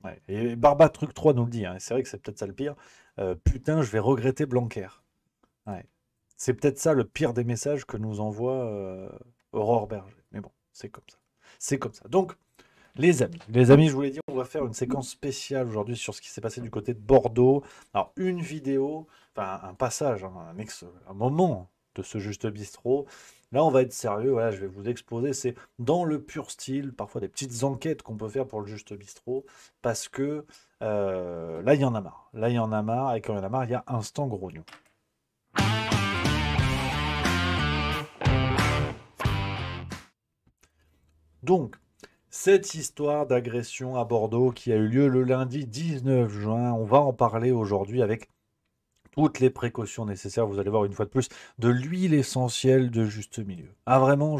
Speaker 2: Ouais. Et Barba Truc 3 nous le dit, hein. C'est vrai que c'est peut-être ça le pire. Putain, je vais regretter Blanquer. Ouais. C'est peut-être ça le pire des messages que nous envoie Aurore Berger. Mais bon, c'est comme ça. C'est comme ça. Donc, les amis, je vous l'ai dit, on va faire une séquence spéciale aujourd'hui sur ce qui s'est passé du côté de Bordeaux. Alors, une vidéo, enfin un passage, hein, un moment de ce Juste Bistrot. Là, on va être sérieux, voilà, je vais vous exposer, c'est dans le pur style, parfois des petites enquêtes qu'on peut faire pour le Juste Bistrot, parce que là, il y en a marre. Là, il y en a marre, et quand il y en a marre, il y a Instant Grognon. Donc, cette histoire d'agression à Bordeaux qui a eu lieu le lundi 19 juin, on va en parler aujourd'hui avec toutes les précautions nécessaires. Vous allez voir une fois de plus de l'huile essentielle de juste milieu. Ah vraiment,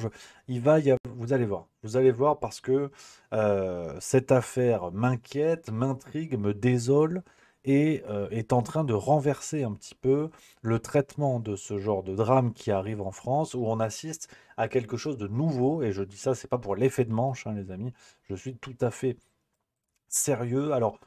Speaker 2: vous allez voir parce que cette affaire m'inquiète, m'intrigue, me désole et est en train de renverser un petit peu le traitement de ce genre de drame qui arrive en France où on assiste à quelque chose de nouveau. Et je dis ça, c'est pas pour l'effet de manche, hein, les amis. Je suis tout à fait sérieux. Alors,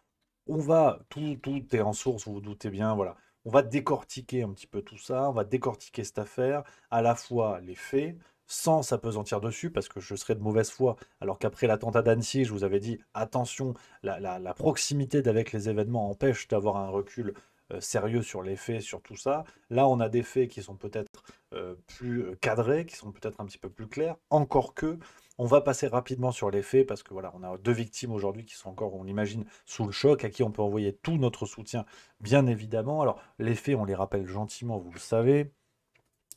Speaker 2: tout est en source, vous vous doutez bien, voilà. On va décortiquer un petit peu tout ça, on va décortiquer cette affaire, à la fois les faits, sans s'apesantir dessus, parce que je serais de mauvaise foi, alors qu'après l'attentat d'Annecy, je vous avais dit, attention, la proximité d'avec les événements empêche d'avoir un recul sérieux sur les faits, sur tout ça. Là, on a des faits qui sont peut-être plus cadrés, qui sont peut-être un petit peu plus clairs, encore que on va passer rapidement sur les faits parce que voilà, on a deux victimes aujourd'hui qui sont encore, on l'imagine, sous le choc, à qui on peut envoyer tout notre soutien, bien évidemment. Alors, les faits, on les rappelle gentiment, vous le savez.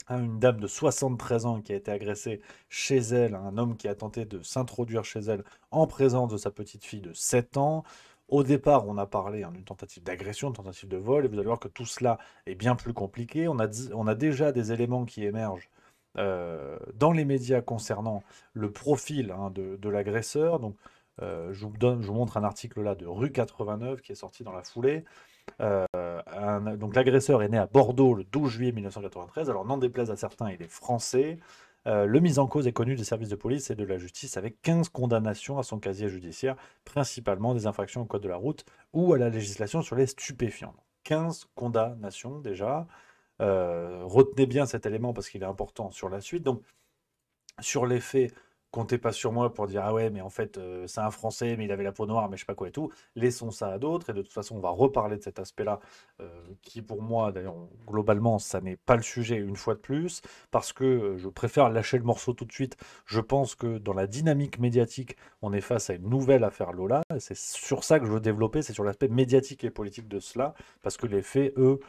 Speaker 2: Hein, une dame de 73 ans qui a été agressée chez elle, un homme qui a tenté de s'introduire chez elle en présence de sa petite fille de 7 ans. Au départ, on a parlé d'une tentative d'agression, une tentative de vol, et vous allez voir que tout cela est bien plus compliqué. On a déjà des éléments qui émergent dans les médias concernant le profil, hein, de l'agresseur. Donc, je vous montre un article là de Rue 89 qui est sorti dans la foulée. Donc l'agresseur est né à Bordeaux le 12 juillet 1993. Alors n'en déplaise à certains, il est français. Le mis en cause est connu des services de police et de la justice avec 15 condamnations à son casier judiciaire, principalement des infractions au code de la route ou à la législation sur les stupéfiants. 15 condamnations déjà. Retenez bien cet élément parce qu'il est important sur la suite. Donc, sur les faits, comptez pas sur moi pour dire ah ouais, mais en fait, c'est un Français, mais il avait la peau noire, mais je sais pas quoi et tout. Laissons ça à d'autres. Et de toute façon, on va reparler de cet aspect-là, qui pour moi, d'ailleurs, globalement, ça n'est pas le sujet une fois de plus, parce que je préfère lâcher le morceau tout de suite. Je pense que dans la dynamique médiatique, on est face à une nouvelle affaire Lola. Et c'est sur ça que je veux développer, c'est sur l'aspect médiatique et politique de cela, parce que les faits, eux,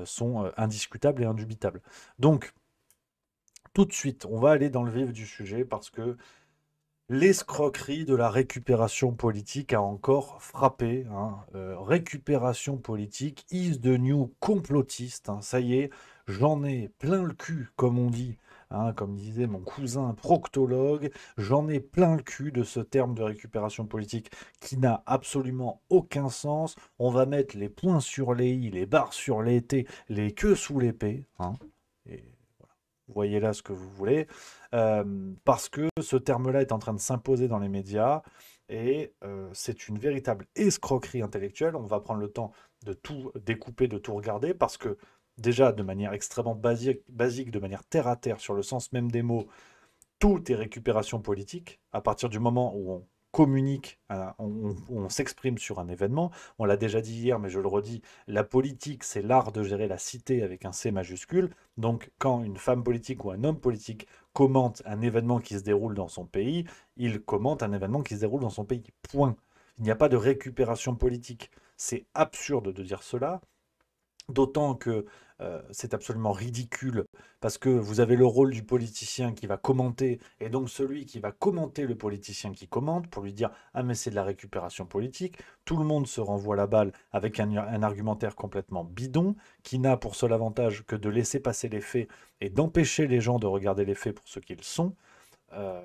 Speaker 2: sont indiscutables et indubitables. Donc, tout de suite, on va aller dans le vif du sujet parce que l'escroquerie de la récupération politique a encore frappé. Hein. Récupération politique is the new complotiste. Hein. Ça y est, j'en ai plein le cul, comme on dit. Hein, comme disait mon cousin proctologue, j'en ai plein le cul de ce terme de récupération politique qui n'a absolument aucun sens. On va mettre les points sur les i, les barres sur les t, les queues sous les p. Hein. Et vous voyez là ce que vous voulez, parce que ce terme-là est en train de s'imposer dans les médias et c'est une véritable escroquerie intellectuelle. On va prendre le temps de tout découper, de tout regarder, parce que déjà, de manière extrêmement basique, de manière terre à terre, sur le sens même des mots, tout est récupération politique. À partir du moment où on communique, on s'exprime sur un événement. On l'a déjà dit hier, mais je le redis, la politique, c'est l'art de gérer la cité avec un C majuscule. Donc, quand une femme politique ou un homme politique commente un événement qui se déroule dans son pays, il commente un événement qui se déroule dans son pays. Point. Il n'y a pas de récupération politique. C'est absurde de dire cela. D'autant que c'est absolument ridicule parce que vous avez le rôle du politicien qui va commenter et donc celui qui va commenter le politicien qui commente pour lui dire ah mais c'est de la récupération politique. Tout le monde se renvoie la balle avec un argumentaire complètement bidon qui n'a pour seul avantage que de laisser passer les faits et d'empêcher les gens de regarder les faits pour ce qu'ils sont. Euh,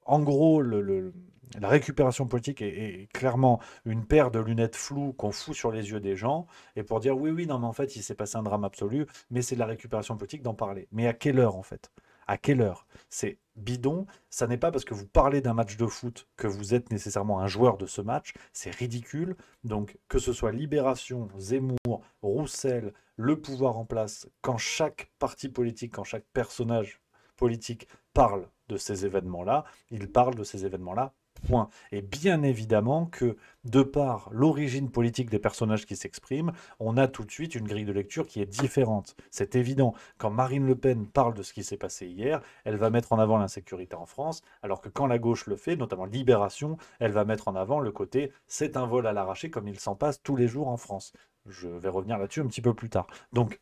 Speaker 2: En gros, la récupération politique est clairement une paire de lunettes floues qu'on fout sur les yeux des gens, et pour dire oui, oui, non, mais en fait, il s'est passé un drame absolu, mais c'est de la récupération politique d'en parler. Mais à quelle heure, en fait? À quelle heure? C'est bidon. Ça n'est pas parce que vous parlez d'un match de foot que vous êtes nécessairement un joueur de ce match. C'est ridicule. Donc, que ce soit Libération, Zemmour, Roussel, le pouvoir en place, quand chaque parti politique, quand chaque personnage politique parle de ces événements-là, il parle de ces événements-là Point. Et bien évidemment que, de par l'origine politique des personnages qui s'expriment, on a tout de suite une grille de lecture qui est différente. C'est évident. Quand Marine Le Pen parle de ce qui s'est passé hier, elle va mettre en avant l'insécurité en France, alors que quand la gauche le fait, notamment Libération, elle va mettre en avant le côté c'est un vol à l'arraché comme il s'en passe tous les jours en France. Je vais revenir là-dessus un petit peu plus tard. Donc,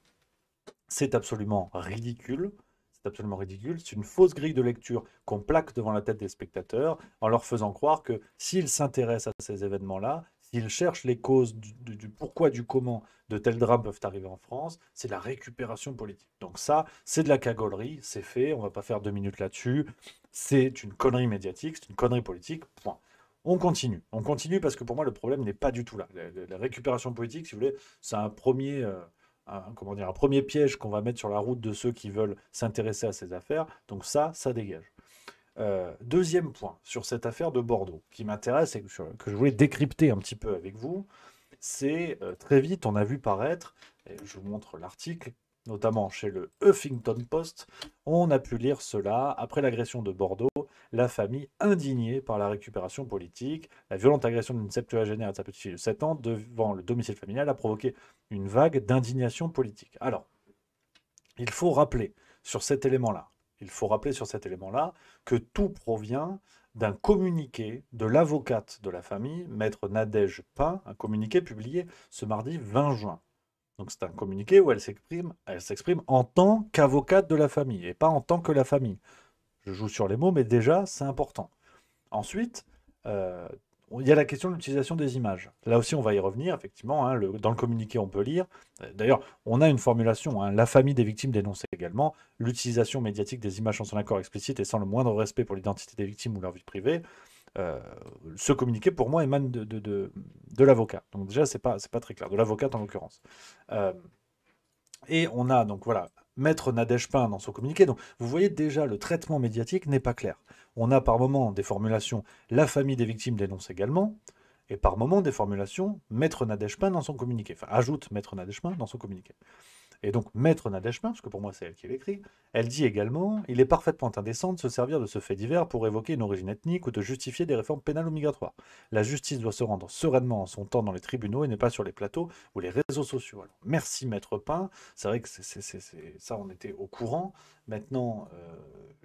Speaker 2: c'est absolument ridicule. C'est absolument ridicule. C'est une fausse grille de lecture qu'on plaque devant la tête des spectateurs en leur faisant croire que s'ils s'intéressent à ces événements-là, s'ils cherchent les causes du pourquoi, du comment de tels drames peuvent arriver en France, c'est de la récupération politique. Donc ça, c'est de la cagolerie, c'est fait, on va pas faire 2 minutes là-dessus. C'est une connerie médiatique, c'est une connerie politique, point. On continue parce que pour moi le problème n'est pas du tout là. La récupération politique, si vous voulez, c'est un premier, comment dire, un premier piège qu'on va mettre sur la route de ceux qui veulent s'intéresser à ces affaires. Donc ça dégage. Deuxième point sur cette affaire de Bordeaux qui m'intéresse et que je voulais décrypter un petit peu avec vous, c'est très vite on a vu paraître, et je vous montre l'article, notamment chez le Huffington Post, on a pu lire cela: après l'agression de Bordeaux, la famille indignée par la récupération politique, la violente agression d'une septuagénaire et de sa petite fille de 7 ans devant le domicile familial a provoqué une vague d'indignation politique. Alors, il faut rappeler sur cet élément-là, que tout provient d'un communiqué de l'avocate de la famille, maître Nadège Pain, un communiqué publié ce mardi 20 juin. Donc c'est un communiqué où elle s'exprime en tant qu'avocate de la famille et pas en tant que la famille. Je joue sur les mots, mais déjà, c'est important. Ensuite, il y a la question de l'utilisation des images. Là aussi, on va y revenir, effectivement. Hein, dans le communiqué, on peut lire. D'ailleurs, on a une formulation. Hein, la famille des victimes dénonce également l'utilisation médiatique des images sans son accord explicite et sans le moindre respect pour l'identité des victimes ou leur vie privée. Ce communiqué, pour moi, émane de l'avocat. Donc déjà, c'est pas très clair. De l'avocate, en l'occurrence. Et on a, donc voilà, Maître Nadège Pain dans son communiqué. Donc vous voyez déjà, le traitement médiatique n'est pas clair. On a par moment des formulations « la famille des victimes dénonce également », et par moment des formulations « Maître Nadège Pain dans son communiqué », enfin ajoute Maître Nadège Pain dans son communiqué. Et donc Maître Nadège Pain, parce que pour moi c'est elle qui l'écrit, elle dit également « Il est parfaitement indécent de se servir de ce fait divers pour évoquer une origine ethnique ou de justifier des réformes pénales ou migratoires. La justice doit se rendre sereinement en son temps dans les tribunaux et n'est pas sur les plateaux ou les réseaux sociaux. » Alors, merci Maître Pain, c'est vrai que ça on était au courant. Maintenant,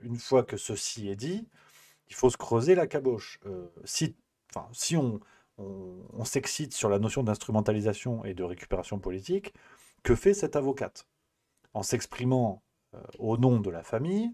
Speaker 2: une fois que ceci est dit, il faut se creuser la caboche. Si on s'excite sur la notion d'instrumentalisation et de récupération politique, que fait cette avocate? En s'exprimant au nom de la famille,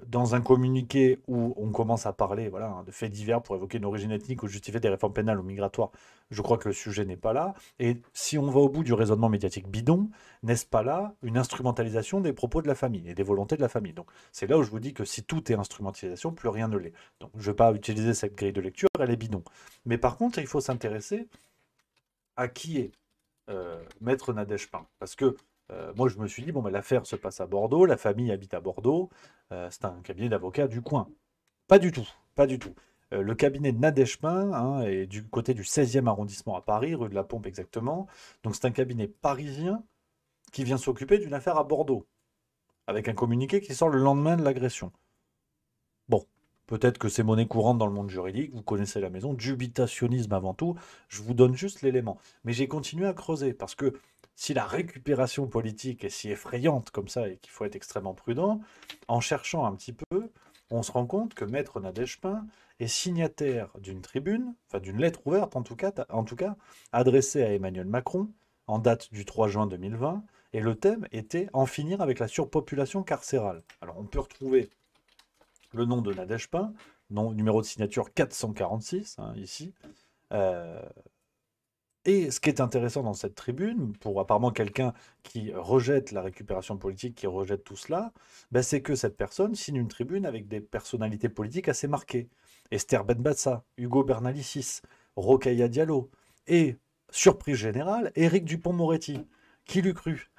Speaker 2: dans un communiqué où on commence à parler de faits divers pour évoquer une origine ethnique ou justifier des réformes pénales ou migratoires, je crois que le sujet n'est pas là. Et si on va au bout du raisonnement médiatique bidon, n'est-ce pas là une instrumentalisation des propos de la famille et des volontés de la famille? Donc c'est là où je vous dis que si tout est instrumentalisation, plus rien ne l'est. Donc je ne vais pas utiliser cette grille de lecture, elle est bidon. Mais par contre, il faut s'intéresser à qui est Maître Nadège Pain. Parce que moi, je me suis dit, l'affaire se passe à Bordeaux, la famille habite à Bordeaux, c'est un cabinet d'avocats du coin. Pas du tout, pas du tout. Le cabinet de Nadège Pain est du côté du 16e arrondissement à Paris, rue de la Pompe exactement. Donc c'est un cabinet parisien qui vient s'occuper d'une affaire à Bordeaux, avec un communiqué qui sort le lendemain de l'agression. Bon, peut-être que c'est monnaie courante dans le monde juridique, vous connaissez la maison, dubitationnisme avant tout, je vous donne juste l'élément. Mais j'ai continué à creuser, parce que si la récupération politique est si effrayante comme ça et qu'il faut être extrêmement prudent, en cherchant un petit peu, on se rend compte que Maître Nadège Pain est signataire d'une tribune, enfin d'une lettre ouverte en tout cas, adressée à Emmanuel Macron, en date du 3 juin 2020, et le thème était « En finir avec la surpopulation carcérale ». Alors on peut retrouver le nom de Nadège Pain, numéro de signature 446, ici. Et ce qui est intéressant dans cette tribune, pour apparemment quelqu'un qui rejette la récupération politique, qui rejette tout cela, c'est que cette personne signe une tribune avec des personnalités politiques assez marquées. Esther Benbassa, Hugo Bernalicis, Rokhaya Diallo, et, surprise générale, Éric Dupond-Moretti. Qui l'eût cru?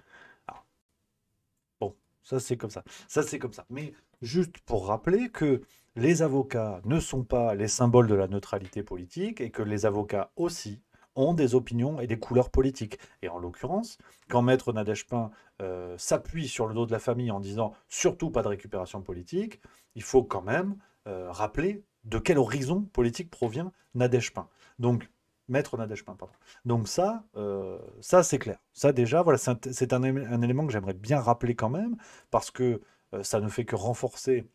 Speaker 2: Bon, ça c'est comme ça. Ça c'est comme ça. Mais juste pour rappeler que les avocats ne sont pas les symboles de la neutralité politique et que les avocats aussi ont des opinions et des couleurs politiques. Et en l'occurrence, quand Maître Nadège Pain s'appuie sur le dos de la famille en disant « surtout pas de récupération politique », il faut quand même rappeler de quel horizon politique provient Nadège-Pin. Donc, Maître Nadège-Pin, pardon. Donc ça c'est clair. Ça déjà, voilà, c'est un élément que j'aimerais bien rappeler quand même, parce que ça ne fait que renforcer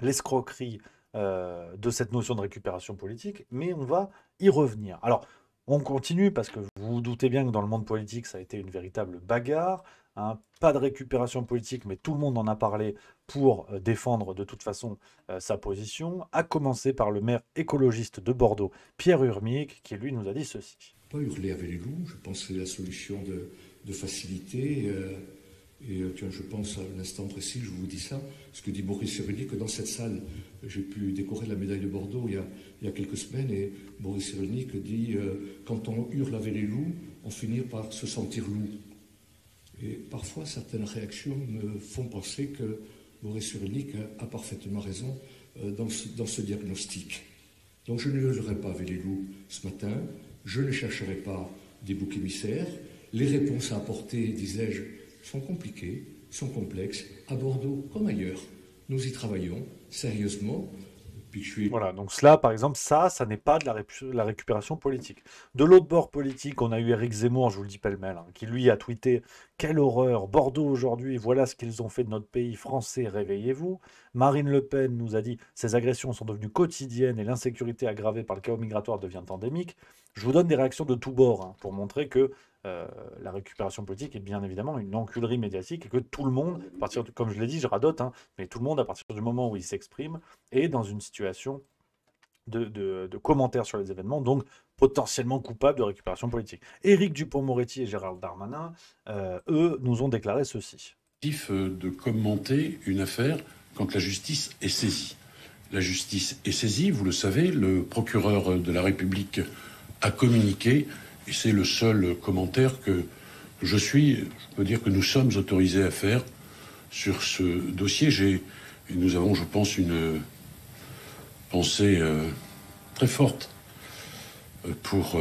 Speaker 2: l'escroquerie de cette notion de récupération politique, mais on va y revenir. Alors, on continue, parce que vous vous doutez bien que dans le monde politique, ça a été une véritable bagarre, hein. Pas de récupération politique, mais tout le monde en a parlé pour défendre de toute façon sa position, à commencer par le maire écologiste de Bordeaux, Pierre Urmic, qui lui nous a dit ceci.
Speaker 6: Pas hurler avec les loups, je pense que c'est la solution de facilité. Tiens, je pense à l'instant précis, je vous dis ça, ce que dit Boris Cyrulnik, que dans cette salle, j'ai pu décorer la médaille de Bordeaux il y a quelques semaines, et Boris Cyrulnik dit quand on hurle avec les loups, on finit par se sentir loup. Et parfois, certaines réactions me font penser que Boris Cyrulnik a parfaitement raison dans ce diagnostic. Donc je ne hurlerai pas avec les loups ce matin, je ne chercherai pas des boucs émissaires. Les réponses à apporter, disais-je, sont compliquées, sont complexes, à Bordeaux comme ailleurs. Nous y travaillons sérieusement.
Speaker 2: Voilà, donc cela, par exemple, ça n'est pas de la récupération politique. De l'autre bord politique, on a eu Éric Zemmour, je vous le dis pêle-mêle, hein, qui lui a tweeté « Quelle horreur, Bordeaux aujourd'hui, voilà ce qu'ils ont fait de notre pays français, réveillez-vous ». Marine Le Pen nous a dit « Ces agressions sont devenues quotidiennes et l'insécurité aggravée par le chaos migratoire devient endémique ». Je vous donne des réactions de tous bords, hein, pour montrer que la récupération politique est bien évidemment une enculerie médiatique et que tout le monde, comme je l'ai dit, je radote, hein, mais tout le monde, à partir du moment où il s'exprime, est dans une situation de commentaires sur les événements, donc potentiellement coupable de récupération politique. Éric Dupond-Moretti et Gérald Darmanin, eux, nous ont déclaré ceci.
Speaker 7: De commenter une affaire quand la justice est saisie. La justice est saisie, vous le savez, le procureur de la République a communiqué, et c'est le seul commentaire que je peux dire que nous sommes autorisés à faire sur ce dossier. Nous avons, je pense, une pensée très forte pour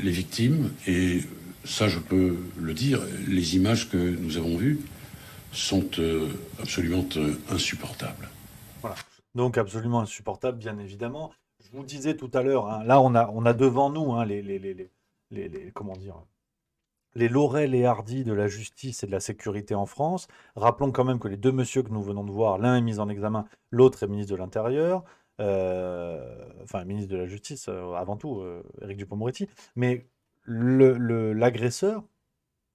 Speaker 7: les victimes, et ça, je peux le dire, les images que nous avons vues sont absolument insupportables.
Speaker 2: Voilà, donc absolument insupportable, bien évidemment. Je vous disais tout à l'heure, hein, là on a devant nous hein, comment dire, les laurels et hardis de la justice et de la sécurité en France. Rappelons quand même que les deux messieurs que nous venons de voir, l'un est mis en examen, l'autre est ministre de l'Intérieur, enfin ministre de la Justice avant tout, Éric Dupond-Moretti, mais l'agresseur,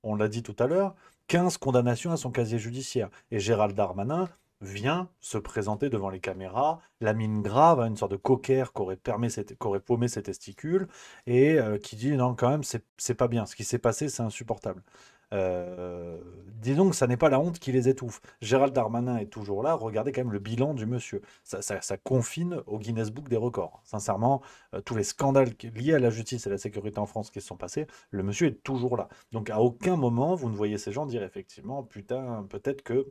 Speaker 2: on l'a dit tout à l'heure, 15 condamnations à son casier judiciaire. Et Gérald Darmanin vient se présenter devant les caméras, la mine grave, une sorte de cocker qui aurait paumé ses testicules, et qui dit non, quand même, c'est pas bien. Ce qui s'est passé, c'est insupportable. Disons que ça n'est pas la honte qui les étouffe. Gérald Darmanin est toujours là. Regardez quand même le bilan du monsieur. Ça confine au Guinness Book des records. Sincèrement, tous les scandales liés à la justice et à la sécurité en France qui se sont passés, le monsieur est toujours là. Donc à aucun moment, vous ne voyez ces gens dire effectivement, putain, peut-être que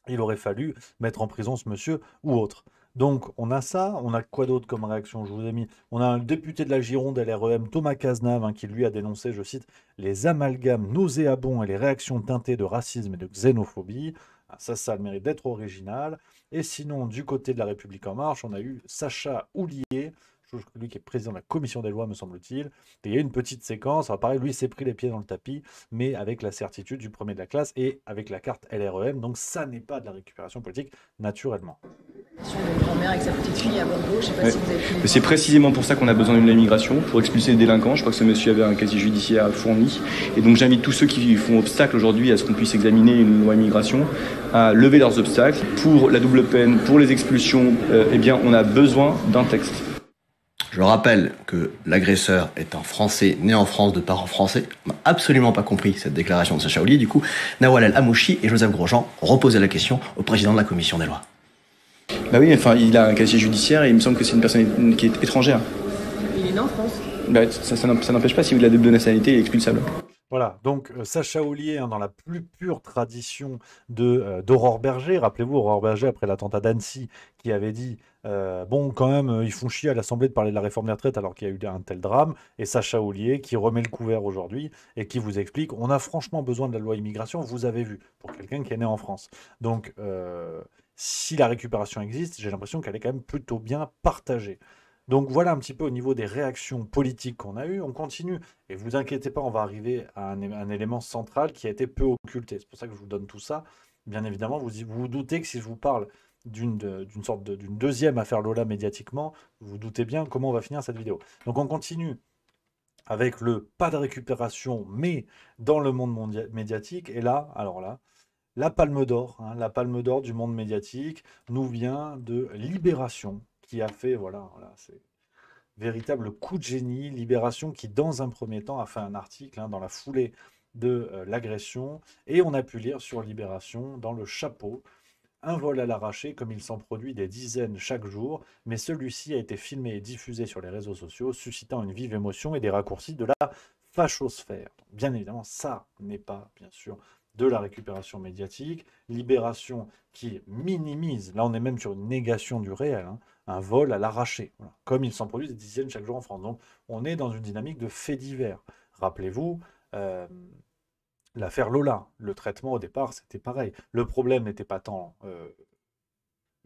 Speaker 2: il aurait fallu mettre en prison ce monsieur ou autre. Donc, on a ça. On a quoi d'autre comme réaction? Je vous ai mis. On a un député de la Gironde LREM, Thomas Cazenave, hein, qui lui a dénoncé, je cite, les amalgames nauséabonds et les réactions teintées de racisme et de xénophobie. Ah, ça a le mérite d'être original. Et sinon, du côté de la République En Marche, on a eu Sacha Houlier, lui qui est président de la commission des lois, me semble-t-il. Et il y a une petite séquence. Alors pareil, lui s'est pris les pieds dans le tapis, mais avec la certitude du premier de la classe et avec la carte LREM. Donc ça n'est pas de la récupération politique, naturellement.
Speaker 8: Une grand-mère avec sa petite fille à Bordeaux, je sais pas si vous avez pu...
Speaker 5: C'est précisément pour ça qu'on a besoin d'une loi immigration, pour expulser les délinquants. Je crois que ce monsieur avait un casier judiciaire fourni. Et donc j'invite tous ceux qui font obstacle aujourd'hui à ce qu'on puisse examiner une loi immigration à lever leurs obstacles. Pour la double peine, pour les expulsions, eh bien on a besoin d'un texte.
Speaker 9: Je rappelle que l'agresseur est un Français né en France de parents français. On n'a absolument pas compris cette déclaration de Sacha Houlier. Du coup, Nawal El Hamouchi et Joseph Grosjean ont reposé la question au président de la commission des lois.
Speaker 5: Bah oui, enfin, il a un casier judiciaire et il me semble que c'est une personne qui est étrangère.
Speaker 8: Il est né en France.
Speaker 5: Bah, ça n'empêche pas, si vous avez la double nationalité, il est expulsable.
Speaker 2: Voilà, donc Sacha Ollier, hein, dans la plus pure tradition d'Aurore Berger, rappelez-vous, Aurore Berger, après l'attentat d'Annecy, qui avait dit bon, quand même, ils font chier à l'Assemblée de parler de la réforme des retraites alors qu'il y a eu un tel drame, et Sacha Ollier qui remet le couvert aujourd'hui et qui vous explique on a franchement besoin de la loi immigration, vous avez vu, pour quelqu'un qui est né en France. Donc, si la récupération existe, j'ai l'impression qu'elle est quand même plutôt bien partagée. Donc voilà un petit peu au niveau des réactions politiques qu'on a eues. On continue. Et vous inquiétez pas, on va arriver à un élément central qui a été peu occulté. C'est pour ça que je vous donne tout ça. Bien évidemment, vous vous doutez que si je vous parle d'une deuxième affaire Lola médiatiquement, vous vous doutez bien comment on va finir cette vidéo. Donc on continue avec le pas de récupération, mais dans le monde médiatique. Et là, alors là, la Palme d'Or, hein, la Palme d'Or du monde médiatique nous vient de Libération, qui a fait, voilà, c'est véritable coup de génie. Libération qui, dans un premier temps, a fait un article hein, dans la foulée de l'agression. Et on a pu lire sur Libération, dans le chapeau, un vol à l'arraché, comme il s'en produit des dizaines chaque jour, mais celui-ci a été filmé et diffusé sur les réseaux sociaux, suscitant une vive émotion et des raccourcis de la fachosphère. Bien évidemment, ça n'est pas, bien sûr, de la récupération médiatique. Libération qui minimise, là on est même sur une négation du réel, hein, un vol à l'arraché, voilà, comme il s'en produit des dizaines chaque jour en France. Donc on est dans une dynamique de faits divers. Rappelez-vous, l'affaire Lola, le traitement au départ, c'était pareil. Le problème n'était pas tant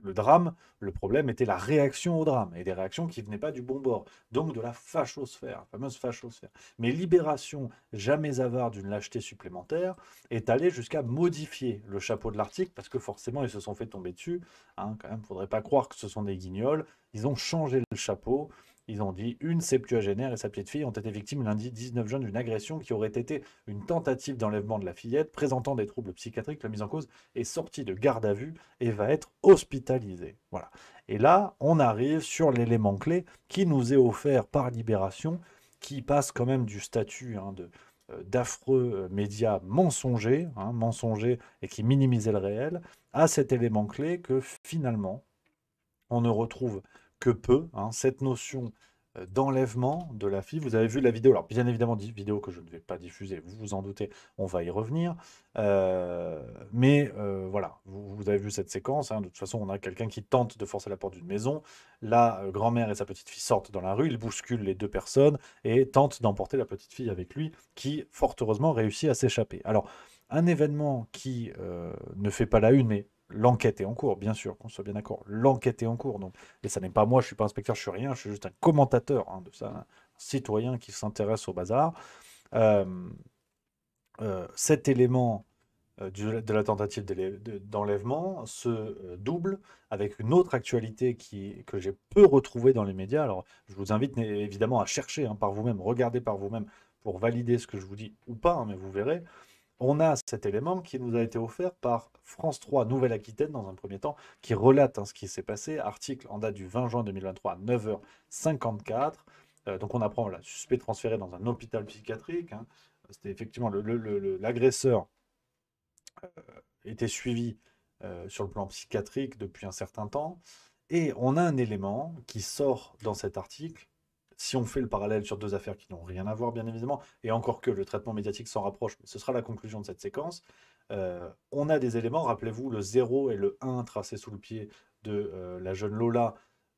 Speaker 2: le drame, le problème était la réaction au drame, et des réactions qui ne venaient pas du bon bord, donc de la fachosphère, la fameuse fachosphère. Mais Libération, jamais avare d'une lâcheté supplémentaire, est allé jusqu'à modifier le chapeau de l'article, parce que forcément ils se sont fait tomber dessus, hein, quand même, faudrait pas croire que ce sont des guignols, ils ont changé le chapeau, ils ont dit une septuagénaire et sa petite fille ont été victimes lundi 19 juin d'une agression qui aurait été une tentative d'enlèvement de la fillette, présentant des troubles psychiatriques. La mise en cause est sortie de garde à vue et va être hospitalisée. Voilà. Et là, on arrive sur l'élément clé qui nous est offert par Libération, qui passe quand même du statut hein, d'affreux médias mensongers, hein, mensongers et qui minimisait le réel, à cet élément clé que finalement, on ne retrouve que peu hein, cette notion d'enlèvement de la fille. Vous avez vu la vidéo, alors bien évidemment, vidéo que je ne vais pas diffuser, vous vous en doutez, on va y revenir. Voilà, vous avez vu cette séquence, hein, de toute façon, on a quelqu'un qui tente de forcer la porte d'une maison, la grand-mère et sa petite fille sortent dans la rue, il bouscule les deux personnes et tente d'emporter la petite fille avec lui, qui, fort heureusement, réussit à s'échapper. Alors, un événement qui ne fait pas la une, mais l'enquête est en cours, bien sûr, qu'on soit bien d'accord. L'enquête est en cours. Donc, et ça n'est pas moi, je ne suis pas inspecteur, je suis rien, je suis juste un commentateur hein, de ça, un citoyen qui s'intéresse au bazar. Cet élément de la tentative d'enlèvement se double avec une autre actualité que j'ai peu retrouvée dans les médias. Alors, je vous invite évidemment à chercher hein, par vous-même, regardez par vous-même pour valider ce que je vous dis ou pas, hein, mais vous verrez. On a cet élément qui nous a été offert par France 3 Nouvelle-Aquitaine dans un premier temps, qui relate hein, ce qui s'est passé. Article en date du 20 juin 2023 à 9h54. Donc on apprend, voilà, suspect transféré dans un hôpital psychiatrique. Hein. C'était effectivement l'agresseur était suivi sur le plan psychiatrique depuis un certain temps. Et on a un élément qui sort dans cet article. Si on fait le parallèle sur deux affaires qui n'ont rien à voir, bien évidemment, et encore que le traitement médiatique s'en rapproche, mais ce sera la conclusion de cette séquence, on a des éléments, rappelez-vous, le 0 et le 1 tracés sous le pied de la jeune Lola.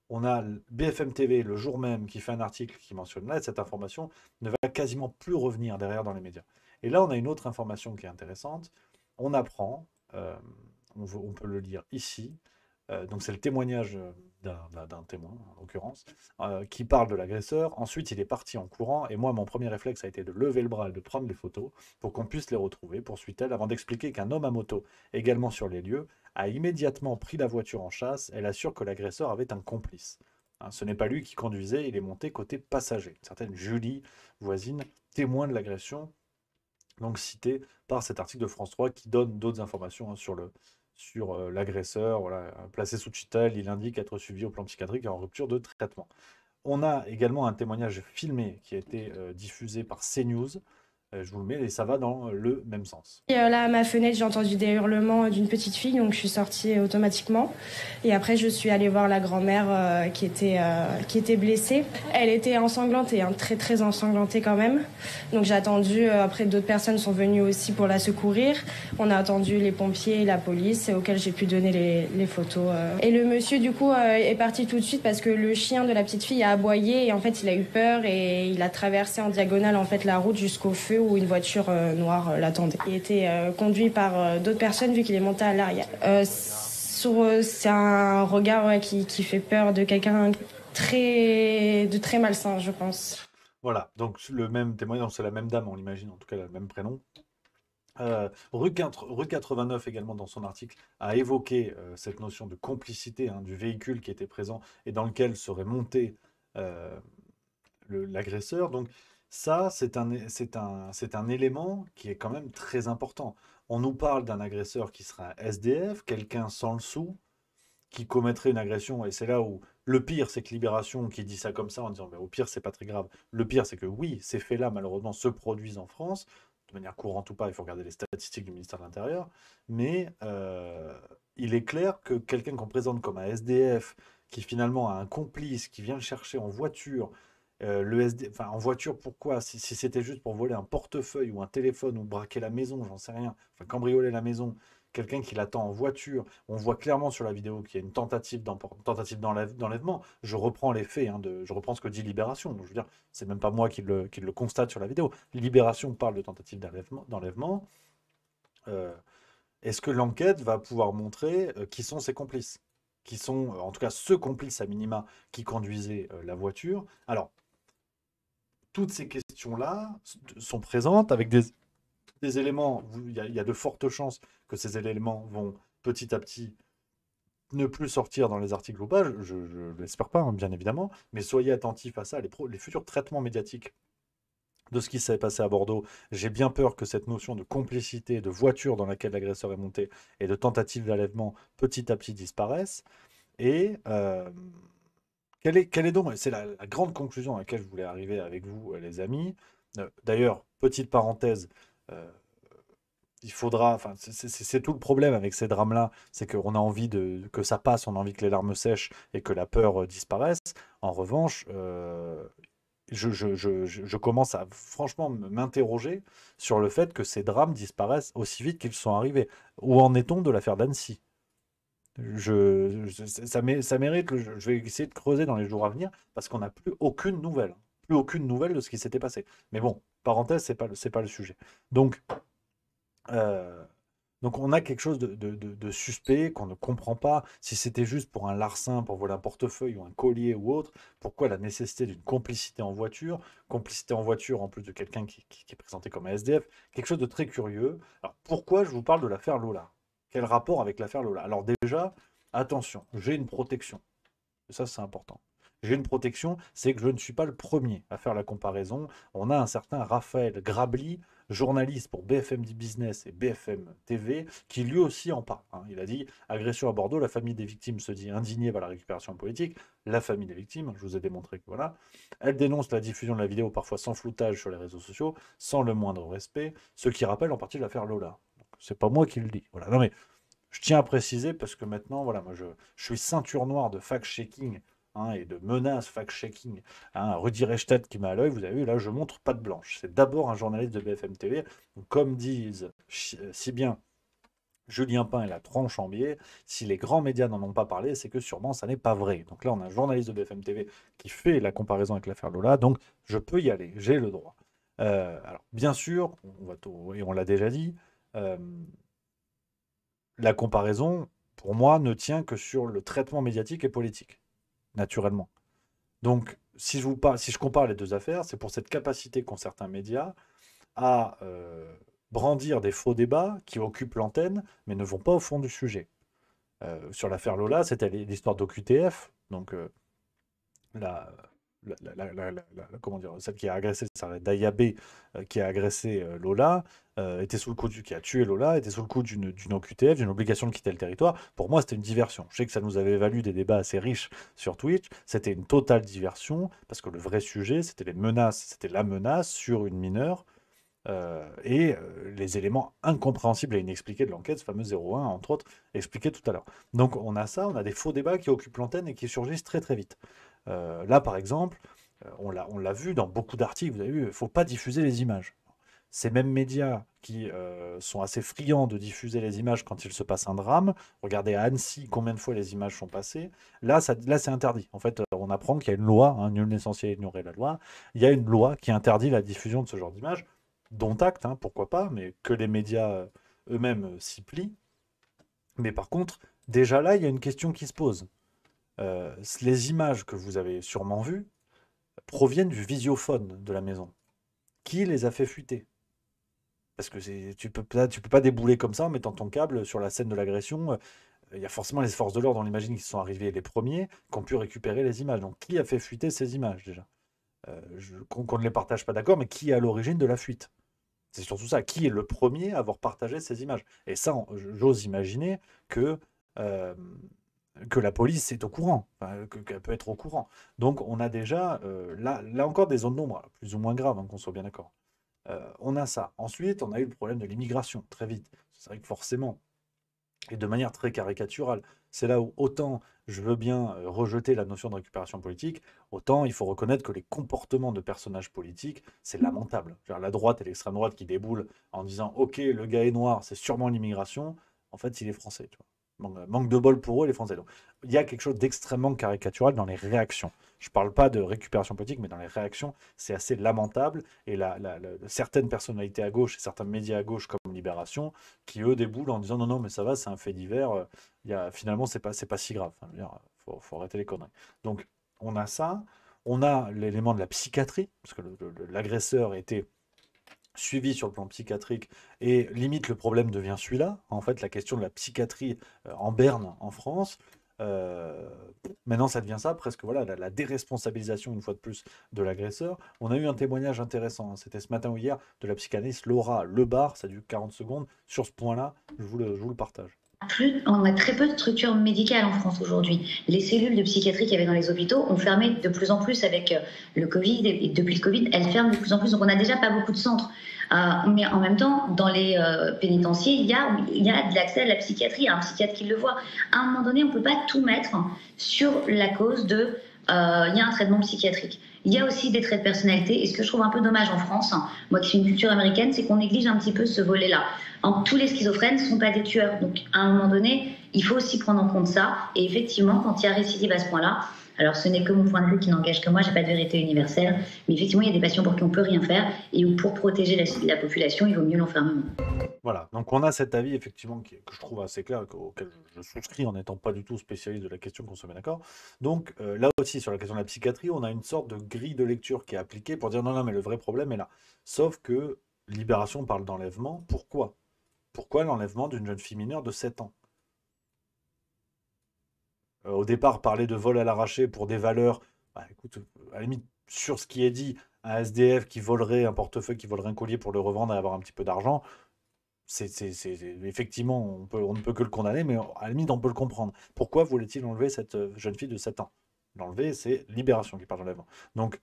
Speaker 2: On a BFM TV le jour même qui fait un article qui mentionne là, et cette information ne va quasiment plus revenir derrière dans les médias. Et là, on a une autre information qui est intéressante. On apprend, on peut le lire ici, donc c'est le témoignage d'un témoin, en l'occurrence, qui parle de l'agresseur. Ensuite, il est parti en courant, et moi, mon premier réflexe a été de lever le bras et de prendre les photos pour qu'on puisse les retrouver, poursuit-elle, avant d'expliquer qu'un homme à moto, également sur les lieux, a immédiatement pris la voiture en chasse. Elle assure que l'agresseur avait un complice. Hein, ce n'est pas lui qui conduisait, il est monté côté passager. Une certaine Julie, voisine, témoin de l'agression, donc citée par cet article de France 3 qui donne d'autres informations hein, sur l'agresseur, voilà, placé sous tutelle, il indique être suivi au plan psychiatrique et en rupture de traitement. On a également un témoignage filmé qui a été diffusé par CNews, Je vous le mets et ça va dans le même sens.
Speaker 10: Et là, à ma fenêtre, j'ai entendu des hurlements d'une petite fille, donc je suis sortie automatiquement. Et après, je suis allée voir la grand-mère qui était blessée. Elle était ensanglantée, hein, très très ensanglantée quand même. Donc j'ai attendu, après d'autres personnes sont venues aussi pour la secourir. On a attendu les pompiers et la police, auxquels j'ai pu donner les photos. Et le monsieur, du coup, est parti tout de suite parce que le chien de la petite fille a aboyé et en fait, il a eu peur et il a traversé en diagonale en fait la route jusqu'au feu où une voiture noire l'attendait. Il était conduit par d'autres personnes vu qu'il est monté à l'arrière. C'est un regard qui fait peur de quelqu'un de très malsain, je pense.
Speaker 2: Voilà, donc le même témoignage, c'est la même dame, on l'imagine, en tout cas, elle a le même prénom. Rue 89 également dans son article a évoqué cette notion de complicité du véhicule qui était présent et dans lequel serait monté l'agresseur. Donc ça, c'est un élément qui est quand même très important. On nous parle d'un agresseur qui sera un SDF, quelqu'un sans le sou, qui commettrait une agression, et c'est là où le pire, c'est que Libération qui dit ça comme ça en disant au pire, c'est pas très grave. Le pire, c'est que oui, ces faits-là, malheureusement, se produisent en France, de manière courante ou pas, il faut regarder les statistiques du ministère de l'Intérieur, mais il est clair que quelqu'un qu'on présente comme un SDF, qui finalement a un complice, qui vient le chercher en voiture, enfin, en voiture, pourquoi? Si c'était juste pour voler un portefeuille ou un téléphone ou braquer la maison, j'en sais rien, enfin cambrioler la maison, quelqu'un qui l'attend en voiture, on voit clairement sur la vidéo qu'il y a une tentative d'enlèvement. Je reprends les faits, je reprends ce que dit Libération. Donc, je veux dire, c'est même pas moi qui le constate sur la vidéo. Libération parle de tentative d'enlèvement. Est-ce que l'enquête va pouvoir montrer qui sont ses complices? Qui sont, en tout cas, ce complice à minima qui conduisait la voiture? Alors, toutes ces questions-là sont présentes avec des éléments, il y a de fortes chances que ces éléments vont petit à petit ne plus sortir dans les articles ou pas, je ne l'espère pas, bien évidemment, mais soyez attentifs à ça, les futurs traitements médiatiques de ce qui s'est passé à Bordeaux. J'ai bien peur que cette notion de complicité, de voiture dans laquelle l'agresseur est monté et de tentative d'enlèvement petit à petit disparaissent. Et quelle est donc, c'est la grande conclusion à laquelle je voulais arriver avec vous, les amis. D'ailleurs, petite parenthèse, il faudra, enfin, c'est tout le problème avec ces drames-là, c'est qu'on a envie que ça passe, on a envie que les larmes sèchent et que la peur disparaisse. En revanche, je commence à franchement m'interroger sur le fait que ces drames disparaissent aussi vite qu'ils sont arrivés. Où en est-on de l'affaire d'Annecy? Ça mérite, je vais essayer de creuser dans les jours à venir parce qu'on n'a plus aucune nouvelle. Plus aucune nouvelle de ce qui s'était passé. Mais bon, parenthèse, c'est pas le sujet. Donc on a quelque chose de suspect qu'on ne comprend pas. Si c'était juste pour un larcin, pour voler un portefeuille ou un collier ou autre, pourquoi la nécessité d'une complicité en voiture? Complicité en voiture en plus de quelqu'un qui est présenté comme un SDF. Quelque chose de très curieux. Alors pourquoi je vous parle de l'affaire Lola? Quel rapport avec l'affaire Lola? Alors déjà, attention, j'ai une protection. Ça, c'est important. J'ai une protection, c'est que je ne suis pas le premier à faire la comparaison. On a un certain Raphaël Grabli, journaliste pour BFM Business et BFM TV, qui lui aussi en parle. Il a dit « Agression à Bordeaux, la famille des victimes se dit indignée par la récupération politique. La famille des victimes, je vous ai démontré que voilà. Elle dénonce la diffusion de la vidéo parfois sans floutage sur les réseaux sociaux, sans le moindre respect, ce qui rappelle en partie l'affaire Lola. » C'est pas moi qui le dis. Voilà. Non mais, je tiens à préciser parce que maintenant, voilà, moi je suis ceinture noire de fact-checking et de menaces fact-checking. Rudy Reichstadt qui m'a à l'œil, vous avez vu, là je montre pas de blanche. C'est d'abord un journaliste de BFM TV. Donc, comme disent si bien Julien Pain et la tranche en biais, si les grands médias n'en ont pas parlé, c'est que sûrement ça n'est pas vrai. Donc là, on a un journaliste de BFM TV qui fait la comparaison avec l'affaire Lola, donc je peux y aller, j'ai le droit. Alors, bien sûr, et on l'a déjà dit, la comparaison, pour moi, ne tient que sur le traitement médiatique et politique, naturellement. Donc, si je compare les deux affaires, c'est pour cette capacité qu'ont certains médias à brandir des faux débats qui occupent l'antenne, mais ne vont pas au fond du sujet. Sur l'affaire Lola, c'était l'histoire d'OQTF, donc comment dire, celle qui a agressé, Dayabé, qui a agressé Lola, était sous le coup qui a tué Lola, était sous le coup d'une OQTF, d'une obligation de quitter le territoire. Pour moi, c'était une diversion. Je sais que ça nous avait valu des débats assez riches sur Twitch. C'était une totale diversion, parce que le vrai sujet, c'était les menaces, c'était la menace sur une mineure Les éléments incompréhensibles et inexpliqués de l'enquête, ce fameux 01, entre autres, expliqué tout à l'heure. Donc on a ça, on a des faux débats qui occupent l'antenne et qui surgissent très très vite. Là, par exemple, on l'a vu dans beaucoup d'articles, vous avez vu, il ne faut pas diffuser les images. Ces mêmes médias qui sont assez friands de diffuser les images quand il se passe un drame, regardez à Annecy combien de fois les images sont passées, là c'est interdit. En fait, on apprend qu'il y a une loi, hein, nul n'est censé ignorer la loi, il y a une loi qui interdit la diffusion de ce genre d'images, dont acte, hein, pourquoi pas, mais que les médias eux-mêmes s'y plient. Mais par contre, déjà là, il y a une question qui se pose. Les images que vous avez sûrement vues proviennent du visiophone de la maison. Qui les a fait fuiter? Parce que tu peux pas débouler comme ça en mettant ton câble sur la scène de l'agression. Il y a forcément les forces de l'ordre, on imagine, qui sont arrivés les premiers, qui ont pu récupérer les images. Donc qui a fait fuiter ces images déjà? Qu'on ne les partage pas, d'accord, mais qui est à l'origine de la fuite? C'est surtout ça. Qui est le premier à avoir partagé ces images? Et ça, j'ose imaginer que la police est au courant, enfin, qu'elle peut être au courant. Donc on a déjà, là encore, des zones d'ombre, plus ou moins graves, hein, qu'on soit bien d'accord. On a ça. Ensuite, on a eu le problème de l'immigration, très vite. C'est vrai que forcément, et de manière très caricaturale, c'est là où autant je veux bien rejeter la notion de récupération politique, autant il faut reconnaître que les comportements de personnages politiques, c'est lamentable. Je veux dire, la droite et l'extrême droite qui déboulent en disant « Ok, le gars est noir, c'est sûrement l'immigration », en fait, il est français. Tu vois. Manque de bol pour eux, les Français. Donc, il y a quelque chose d'extrêmement caricatural dans les réactions. Je ne parle pas de récupération politique, mais dans les réactions, c'est assez lamentable. Et certaines personnalités à gauche et certains médias à gauche comme Libération, qui eux déboulent en disant non, non, mais ça va, c'est un fait divers. Finalement, c'est pas si grave. Il faut arrêter les conneries. Donc, on a ça. On a l'élément de la psychiatrie, parce que l'agresseur était suivi sur le plan psychiatrique, et limite le problème devient celui-là, en fait la question de la psychiatrie en berne en France, maintenant ça devient ça, presque voilà, la déresponsabilisation une fois de plus de l'agresseur. On a eu un témoignage intéressant, hein, c'était ce matin ou hier, de la psychanalyste Laura Lebar, ça dure 40 secondes, sur ce point-là, je vous le partage.
Speaker 11: On a très peu de structures médicales en France aujourd'hui. Les cellules de psychiatrie qu'il y avait dans les hôpitaux ont fermé de plus en plus avec le Covid, et depuis le Covid, elles ferment de plus en plus, donc on n'a déjà pas beaucoup de centres. Mais en même temps, dans les pénitenciers, il y a de l'accès à la psychiatrie, un psychiatre qui le voit. À un moment donné, on ne peut pas tout mettre sur la cause de il y a un traitement psychiatrique. Il y a aussi des traits de personnalité, et ce que je trouve un peu dommage en France, moi qui suis une culture américaine, c'est qu'on néglige un petit peu ce volet-là. Tous les schizophrènes ne sont pas des tueurs, donc à un moment donné, il faut aussi prendre en compte ça, et effectivement, quand il y a récidive à ce point-là, alors ce n'est que mon point de vue qui n'engage que moi, j'ai pas de vérité universelle, mais effectivement, il y a des patients pour qui on peut rien faire, et où pour protéger la population, il vaut mieux l'enfermement.
Speaker 2: Voilà, donc on a cet avis effectivement que je trouve assez clair, auquel je souscris en n'étant pas du tout spécialiste de la question, qu'on se met d'accord. Donc là aussi, sur la question de la psychiatrie, on a une sorte de grille de lecture qui est appliquée pour dire non, non, mais le vrai problème est là. Sauf que Libération parle d'enlèvement. Pourquoi? Pourquoi l'enlèvement d'une jeune fille mineure de 7 ans? Au départ, parler de vol à l'arraché pour des valeurs, bah, écoute, à la limite, sur ce qui est dit, un SDF qui volerait un portefeuille, qui volerait un collier pour le revendre et avoir un petit peu d'argent, effectivement, on ne peut que le condamner, mais à la limite, on peut le comprendre. Pourquoi voulait-il enlever cette jeune fille de 7 ans? L'enlever, c'est Libération qui parle d'enlèvement. Donc,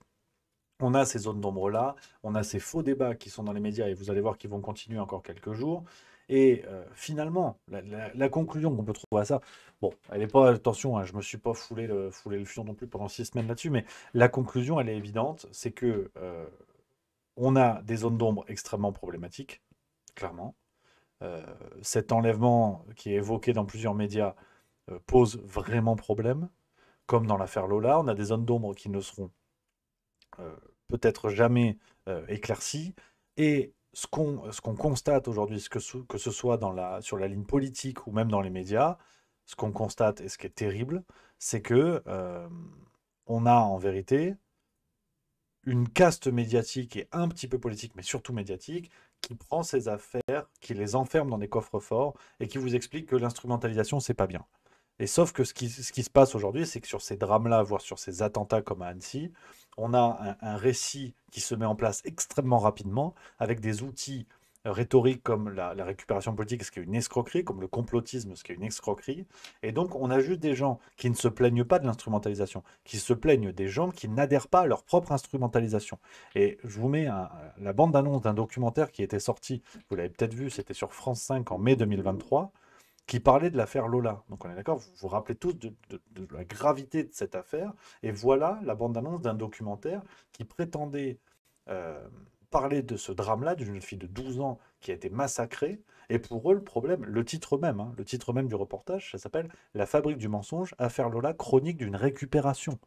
Speaker 2: on a ces zones d'ombre-là, on a ces faux débats qui sont dans les médias, et vous allez voir qu'ils vont continuer encore quelques jours. Et finalement, la conclusion qu'on peut trouver à ça, bon, elle n'est pas, attention, hein, je ne me suis pas foulé le fion non plus pendant 6 semaines là-dessus, mais la conclusion, elle est évidente, c'est que on a des zones d'ombre extrêmement problématiques, clairement. Cet enlèvement qui est évoqué dans plusieurs médias pose vraiment problème, comme dans l'affaire Lola. On a des zones d'ombre qui ne seront peut-être jamais éclaircies, et ce qu'on constate aujourd'hui, que ce soit sur la ligne politique ou même dans les médias, ce qu'on constate et ce qui est terrible, c'est que on a en vérité une caste médiatique et un petit peu politique, mais surtout médiatique, qui prend ces affaires, qui les enferme dans des coffres forts et qui vous explique que l'instrumentalisation, c'est pas bien. Et sauf que ce qui se passe aujourd'hui, c'est que sur ces drames-là, voire sur ces attentats comme à Annecy, on a un récit qui se met en place extrêmement rapidement, avec des outils rhétorique comme la récupération politique, ce qui est une escroquerie, comme le complotisme, ce qui est une escroquerie. Et donc, on a juste des gens qui ne se plaignent pas de l'instrumentalisation, qui se plaignent des gens qui n'adhèrent pas à leur propre instrumentalisation. Et je vous mets la bande-annonce d'un documentaire qui était sorti, vous l'avez peut-être vu, c'était sur France 5 en mai 2023, qui parlait de l'affaire Lola. Donc on est d'accord, vous vous rappelez tous de la gravité de cette affaire. Et voilà la bande-annonce d'un documentaire qui prétendait parler de ce drame-là, d'une jeune fille de 12 ans qui a été massacrée. Et pour eux, le problème, le titre même du reportage, ça s'appelle « La fabrique du mensonge, affaire Lola, chronique d'une récupération ».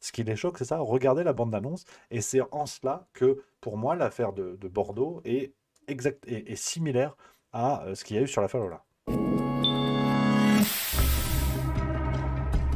Speaker 2: Ce qui les choque, c'est ça, regardez la bande-annonce. Et c'est en cela que, pour moi, l'affaire de Bordeaux est similaire à ce qu'il y a eu sur l'affaire Lola.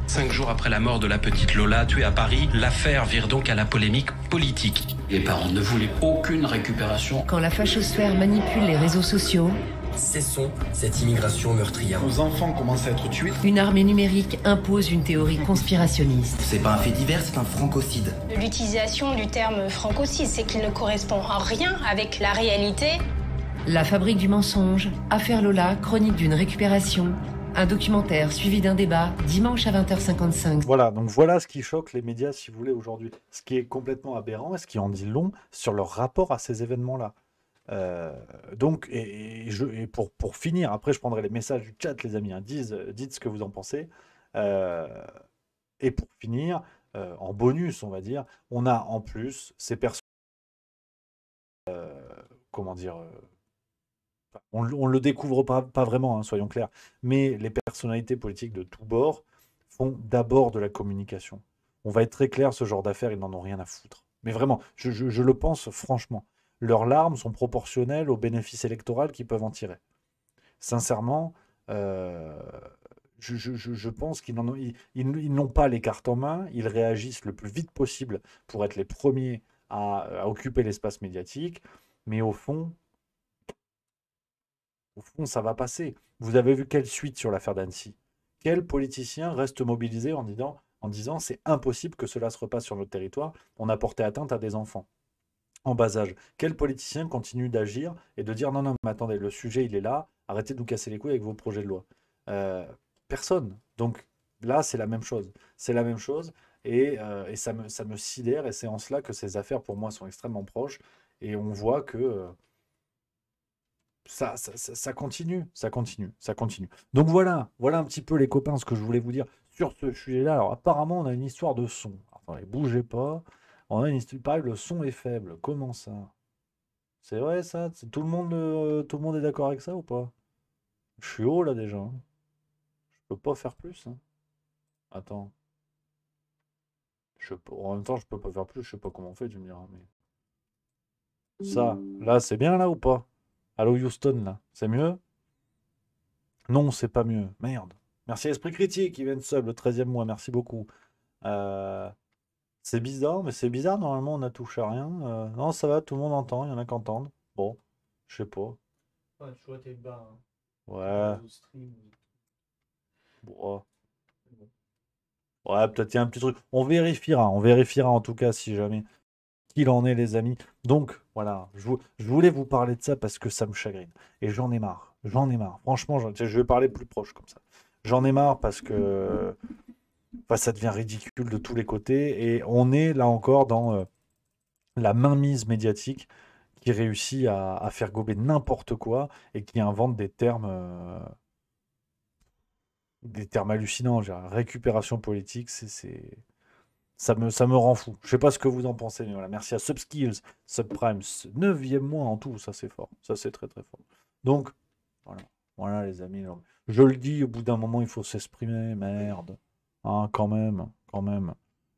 Speaker 12: 5 jours après la mort de la petite Lola, tuée à Paris, l'affaire vire donc à la polémique politique.
Speaker 13: Les parents ne voulaient aucune récupération.
Speaker 14: Quand la fachosphère manipule les réseaux sociaux,
Speaker 15: cessons cette immigration meurtrière.
Speaker 16: Nos enfants commencent à être tués.
Speaker 14: Une armée numérique impose une théorie conspirationniste.
Speaker 15: C'est pas un fait divers, c'est un francocide.
Speaker 17: L'utilisation du terme francocide, c'est qu'il ne correspond en rien avec la réalité.
Speaker 14: La fabrique du mensonge, affaire Lola, chronique d'une récupération. Un documentaire suivi d'un débat, dimanche à 20h55.
Speaker 2: Voilà, donc voilà ce qui choque les médias, si vous voulez, aujourd'hui. Ce qui est complètement aberrant et ce qui en dit long sur leur rapport à ces événements-là. Donc, et pour finir, après je prendrai les messages du chat, les amis, hein, dites ce que vous en pensez. Et pour finir, en bonus, on va dire, on a en plus ces personnes... comment dire... on ne le découvre pas vraiment, hein, soyons clairs, mais les personnalités politiques de tous bords font d'abord de la communication. On va être très clair, ce genre d'affaires, ils n'en ont rien à foutre. Mais vraiment, je le pense franchement. Leurs larmes sont proportionnelles au bénéfice électoral qu'ils peuvent en tirer. Sincèrement, je pense qu'ils n'ont pas les cartes en main, ils réagissent le plus vite possible pour être les premiers à occuper l'espace médiatique, mais au fond, ça va passer. Vous avez vu quelle suite sur l'affaire d'Annecy? Quel politicien reste mobilisé en disant c'est impossible que cela se repasse sur notre territoire, on a porté atteinte à des enfants en bas âge? Quel politicien continue d'agir et de dire non, mais attendez, le sujet il est là, arrêtez de nous casser les couilles avec vos projets de loi? Personne. Donc là, c'est la même chose. C'est la même chose et ça me sidère, et c'est en cela que ces affaires pour moi sont extrêmement proches, et on voit que ça continue. Donc voilà un petit peu les copains ce que je voulais vous dire sur ce sujet-là. Alors apparemment on a une histoire de son. Attendez, bougez pas. On a une histoire, pareil, le son est faible. Comment ça? C'est vrai ça? Tout le monde est d'accord avec ça ou pas? Je suis haut là déjà. Hein. Je peux pas faire plus. Hein. Attends. En même temps je peux pas faire plus. Je sais pas comment on fait, tu me diras. Mais ça, là c'est bien là ou pas? Allô Houston, là, c'est mieux? Non, c'est pas mieux. Merde. Merci Esprit Critique qui vient de sub le 13e mois, merci beaucoup. C'est bizarre, mais c'est bizarre, normalement on a touché à rien. Non, ça va, tout le monde entend, il y en a qui entendent. Bon, je sais pas.
Speaker 3: Ouais, tu vois tes bas. Hein.
Speaker 2: Ouais. Bon. Ouais, peut-être il y a un petit truc. On vérifiera en tout cas si jamais qu'il en est, les amis. Donc, voilà, je voulais vous parler de ça parce que ça me chagrine. Et j'en ai marre. Franchement, je vais parler plus proche comme ça. J'en ai marre parce que ça devient ridicule de tous les côtés. Et on est là encore dans la mainmise médiatique qui réussit à faire gober n'importe quoi et qui invente des termes hallucinants. Genre, récupération politique, ça me rend fou. Je sais pas ce que vous en pensez, mais voilà. Merci à Subskills, Subprime, 9e mois en tout, ça c'est fort. Ça c'est très très fort. Donc, voilà les amis. Je le dis, au bout d'un moment, il faut s'exprimer, merde. Hein, quand même.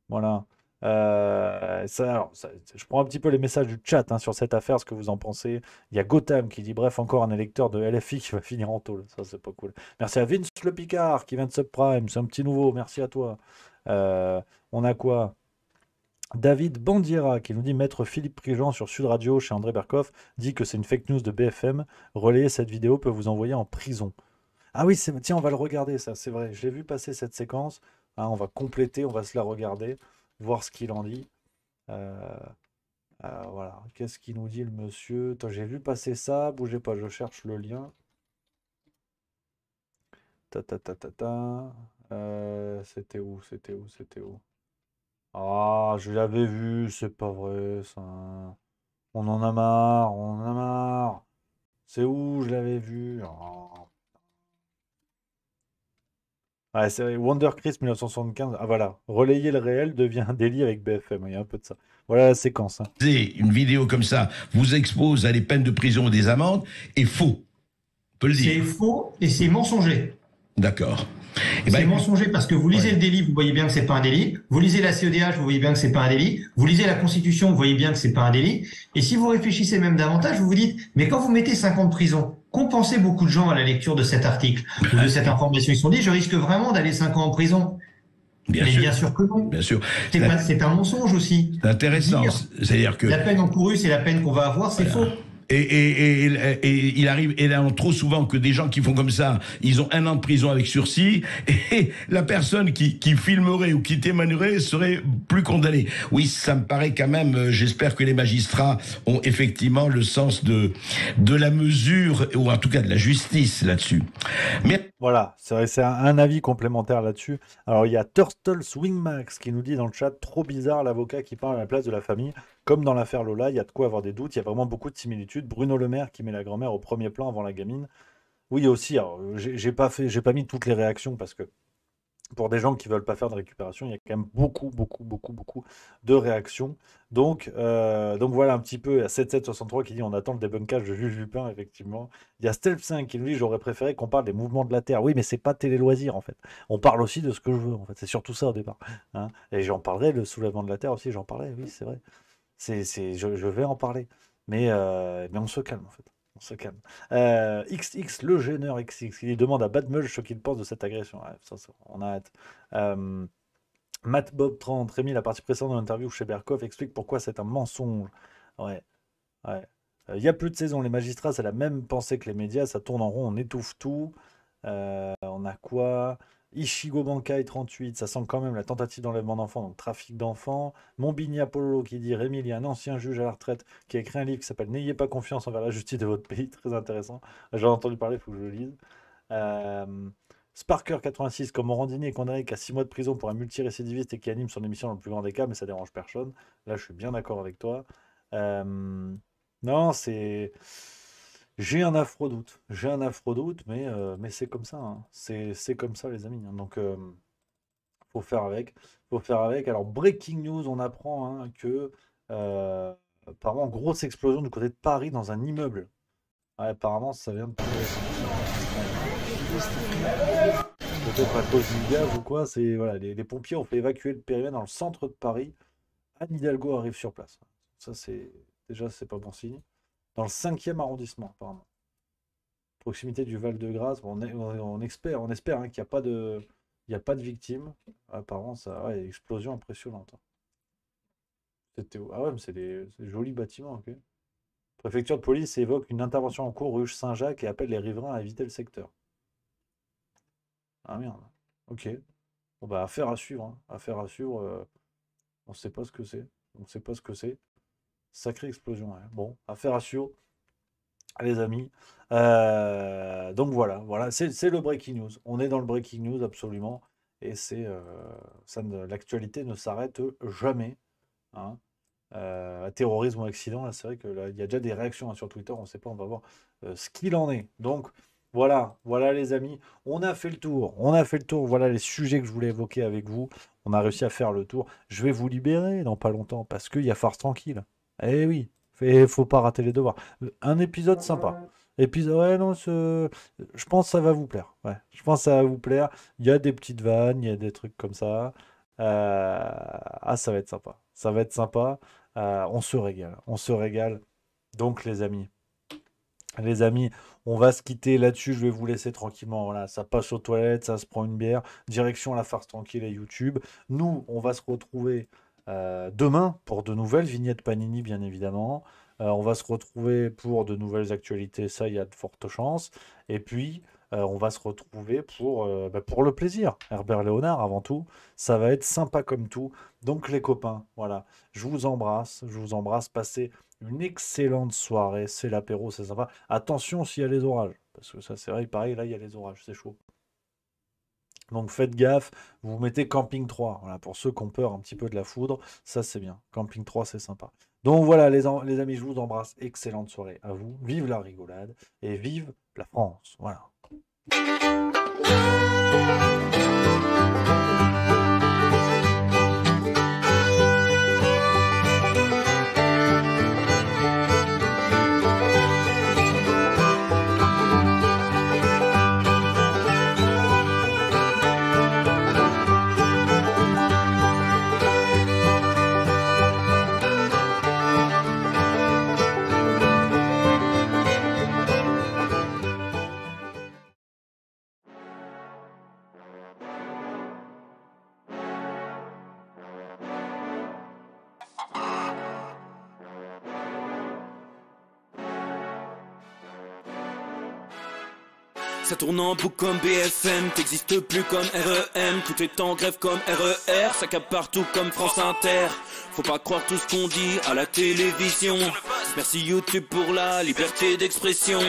Speaker 2: Voilà. Je prends un petit peu les messages du chat hein, sur cette affaire, ce que vous en pensez. Il y a Gotham qui dit bref, encore un électeur de LFI qui va finir en tôle. Ça c'est pas cool. Merci à Vince le Picard qui vient de Subprime, c'est un petit nouveau, merci à toi. On a quoi? David Bandiera qui nous dit Maître Philippe Prigent sur Sud Radio chez André Berkoff dit que c'est une fake news de BFM. Relayer cette vidéo peut vous envoyer en prison. Ah oui, tiens, on va le regarder ça, c'est vrai. Je l'ai vu passer cette séquence. Hein, on va compléter, on va se la regarder, voir ce qu'il en dit. Voilà. Qu'est-ce qu'il nous dit le monsieur? Attends, j'ai vu passer ça. Bougez pas, je cherche le lien. Ta ta ta ta ta. C'était où? C'était où? C'était où? Ah, je l'avais vu, c'est pas vrai ça. On en a marre, on en a marre. C'est où je l'avais vu? Oh. Ouais, c'est vrai, Wonder Chris 1975. Ah voilà, relayer le réel devient un délit avec BFM. Il y a un peu de ça. Voilà la séquence. Hein.
Speaker 16: Une vidéo comme ça vous expose à des peines de prison ou des amendes est faux. On peut le dire.
Speaker 18: C'est faux et c'est mensonger.
Speaker 16: D'accord.
Speaker 18: C'est mensonger parce que vous lisez le délit, vous voyez bien que c'est pas un délit. Vous lisez la CEDH, vous voyez bien que c'est pas un délit. Vous lisez la Constitution, vous voyez bien que c'est pas un délit. Et si vous réfléchissez même davantage, vous vous dites, mais quand vous mettez 5 ans de prison, qu'ont pensé beaucoup de gens à la lecture de cet article ou de cette information? Ils se sont dit, je risque vraiment d'aller 5 ans en prison. Bien sûr que non.
Speaker 16: Bien sûr.
Speaker 18: C'est un mensonge aussi.
Speaker 16: C'est intéressant. C'est-à-dire que
Speaker 18: la peine encourue, c'est la peine qu'on va avoir, c'est faux.
Speaker 16: Et il arrive, et là, trop souvent que des gens qui font comme ça, ils ont 1 an de prison avec sursis, et la personne qui filmerait ou qui témoignerait serait plus condamnée. Oui, ça me paraît quand même, j'espère que les magistrats ont effectivement le sens de la mesure, ou en tout cas de la justice là-dessus. Mais...
Speaker 2: Voilà, c'est un avis complémentaire là-dessus. Alors, il y a Turtle Swingmax qui nous dit dans le chat, trop bizarre l'avocat qui parle à la place de la famille. Comme dans l'affaire Lola, il y a de quoi avoir des doutes, il y a vraiment beaucoup de similitudes. Bruno Le Maire qui met la grand-mère au premier plan avant la gamine. Oui, aussi, alors, j'ai pas mis toutes les réactions parce que pour des gens qui veulent pas faire de récupération, il y a quand même beaucoup de réactions. Donc voilà un petit peu, à 7763 qui dit on attend le débunkage de Jules Lupin, effectivement. Il y a Stealth 5 qui nous dit j'aurais préféré qu'on parle des mouvements de la Terre. Oui, mais c'est pas télé-loisir en fait. On parle aussi de ce que je veux en fait. C'est surtout ça au départ. Hein. Et j'en parlerai, le soulèvement de la Terre aussi, j'en parlerai, oui, c'est vrai. Je vais en parler. Mais on se calme en fait. On se calme. XX, le gêneur XX, il demande à Badmulch ce qu'il pense de cette agression. Ouais, ça, on arrête. Matt Bob 30, Rémi, la partie précédente de l'interview chez Berkoff explique pourquoi c'est un mensonge. Ouais. Il y a plus de saison. Les magistrats, c'est la même pensée que les médias. Ça tourne en rond, on étouffe tout. On a quoi? Ishigo Bankai 38, ça sent quand même la tentative d'enlèvement d'enfants, donc trafic d'enfants. Montbigny Apollo qui dit Rémi, il y a un ancien juge à la retraite qui a écrit un livre qui s'appelle N'ayez pas confiance envers la justice de votre pays, très intéressant. J'en ai entendu parler, il faut que je le lise. Sparker 86, comme Morandini est condamné qu'à 6 mois de prison pour un multirécidiviste et qui anime son émission dans le plus grand des cas, mais ça dérange personne. Là, je suis bien d'accord avec toi. Non, c'est. J'ai un afro-doute, mais c'est comme ça, hein. C'est comme ça, les amis. Hein. Donc, faut faire avec. Alors, breaking news, on apprend hein, que, apparemment, grosse explosion du côté de Paris dans un immeuble. Ouais, apparemment, ça vient de Paris. Peut-être à cause du gaz ou quoi. Voilà, les pompiers ont fait évacuer le périmètre dans le centre de Paris. Anne Hidalgo arrive sur place. Ça, c'est pas bon signe. Dans le 5e arrondissement, apparemment. Proximité du Val-de-Grâce. Bon, on espère hein, qu'il n'y a pas de victimes. Apparemment, ça, ouais, explosion impressionnante. Ah ouais, mais c'est des jolis bâtiments, ok. Préfecture de police évoque une intervention en cours rue Saint-Jacques et appelle les riverains à éviter le secteur. Ah merde. Ok. Bon bah affaire à suivre. Hein. Affaire à suivre. On ne sait pas ce que c'est. Sacrée explosion. Hein. Bon, affaire à suivre. Les amis. Donc voilà. C'est le breaking news. On est dans le breaking news absolument. Et l'actualité ne s'arrête jamais. Hein. Terrorisme ou accident, là c'est vrai que là, il y a déjà des réactions hein, sur Twitter, on ne sait pas, on va voir ce qu'il en est. Donc voilà les amis, on a fait le tour, voilà les sujets que je voulais évoquer avec vous, on a réussi à faire le tour. Je vais vous libérer dans pas longtemps parce qu'il y a farce tranquille. Eh oui, faut pas rater les devoirs. Un épisode sympa. Ouais, non, je pense que ça va vous plaire. Ouais, je pense que ça va vous plaire. Il y a des petites vannes, il y a des trucs comme ça. Ça va être sympa. On se régale. Donc les amis, on va se quitter là-dessus. Je vais vous laisser tranquillement. Voilà, ça passe aux toilettes, ça se prend une bière. Direction la farce tranquille et YouTube. Nous, on va se retrouver demain pour de nouvelles vignettes Panini, bien évidemment. On va se retrouver pour de nouvelles actualités. Ça, il y a de fortes chances. Et puis, On va se retrouver pour le plaisir. Herbert Léonard, avant tout, ça va être sympa comme tout. Donc les copains, voilà, je vous embrasse, passez une excellente soirée, c'est l'apéro, c'est sympa. Attention s'il y a les orages, parce que ça c'est vrai, pareil, là il y a les orages, c'est chaud. Donc faites gaffe, vous mettez Camping 3, voilà, pour ceux qui ont peur un petit peu de la foudre, ça c'est bien, Camping 3 c'est sympa. Donc voilà les amis, je vous embrasse, excellente soirée à vous, vive la rigolade, et vive la France, voilà.
Speaker 1: Ça tourne en boucle comme BFM, t'existes plus comme REM, tout est en grève comme RER, ça capte partout comme France Inter. Faut pas croire tout ce qu'on dit à la télévision. Merci YouTube pour la liberté d'expression.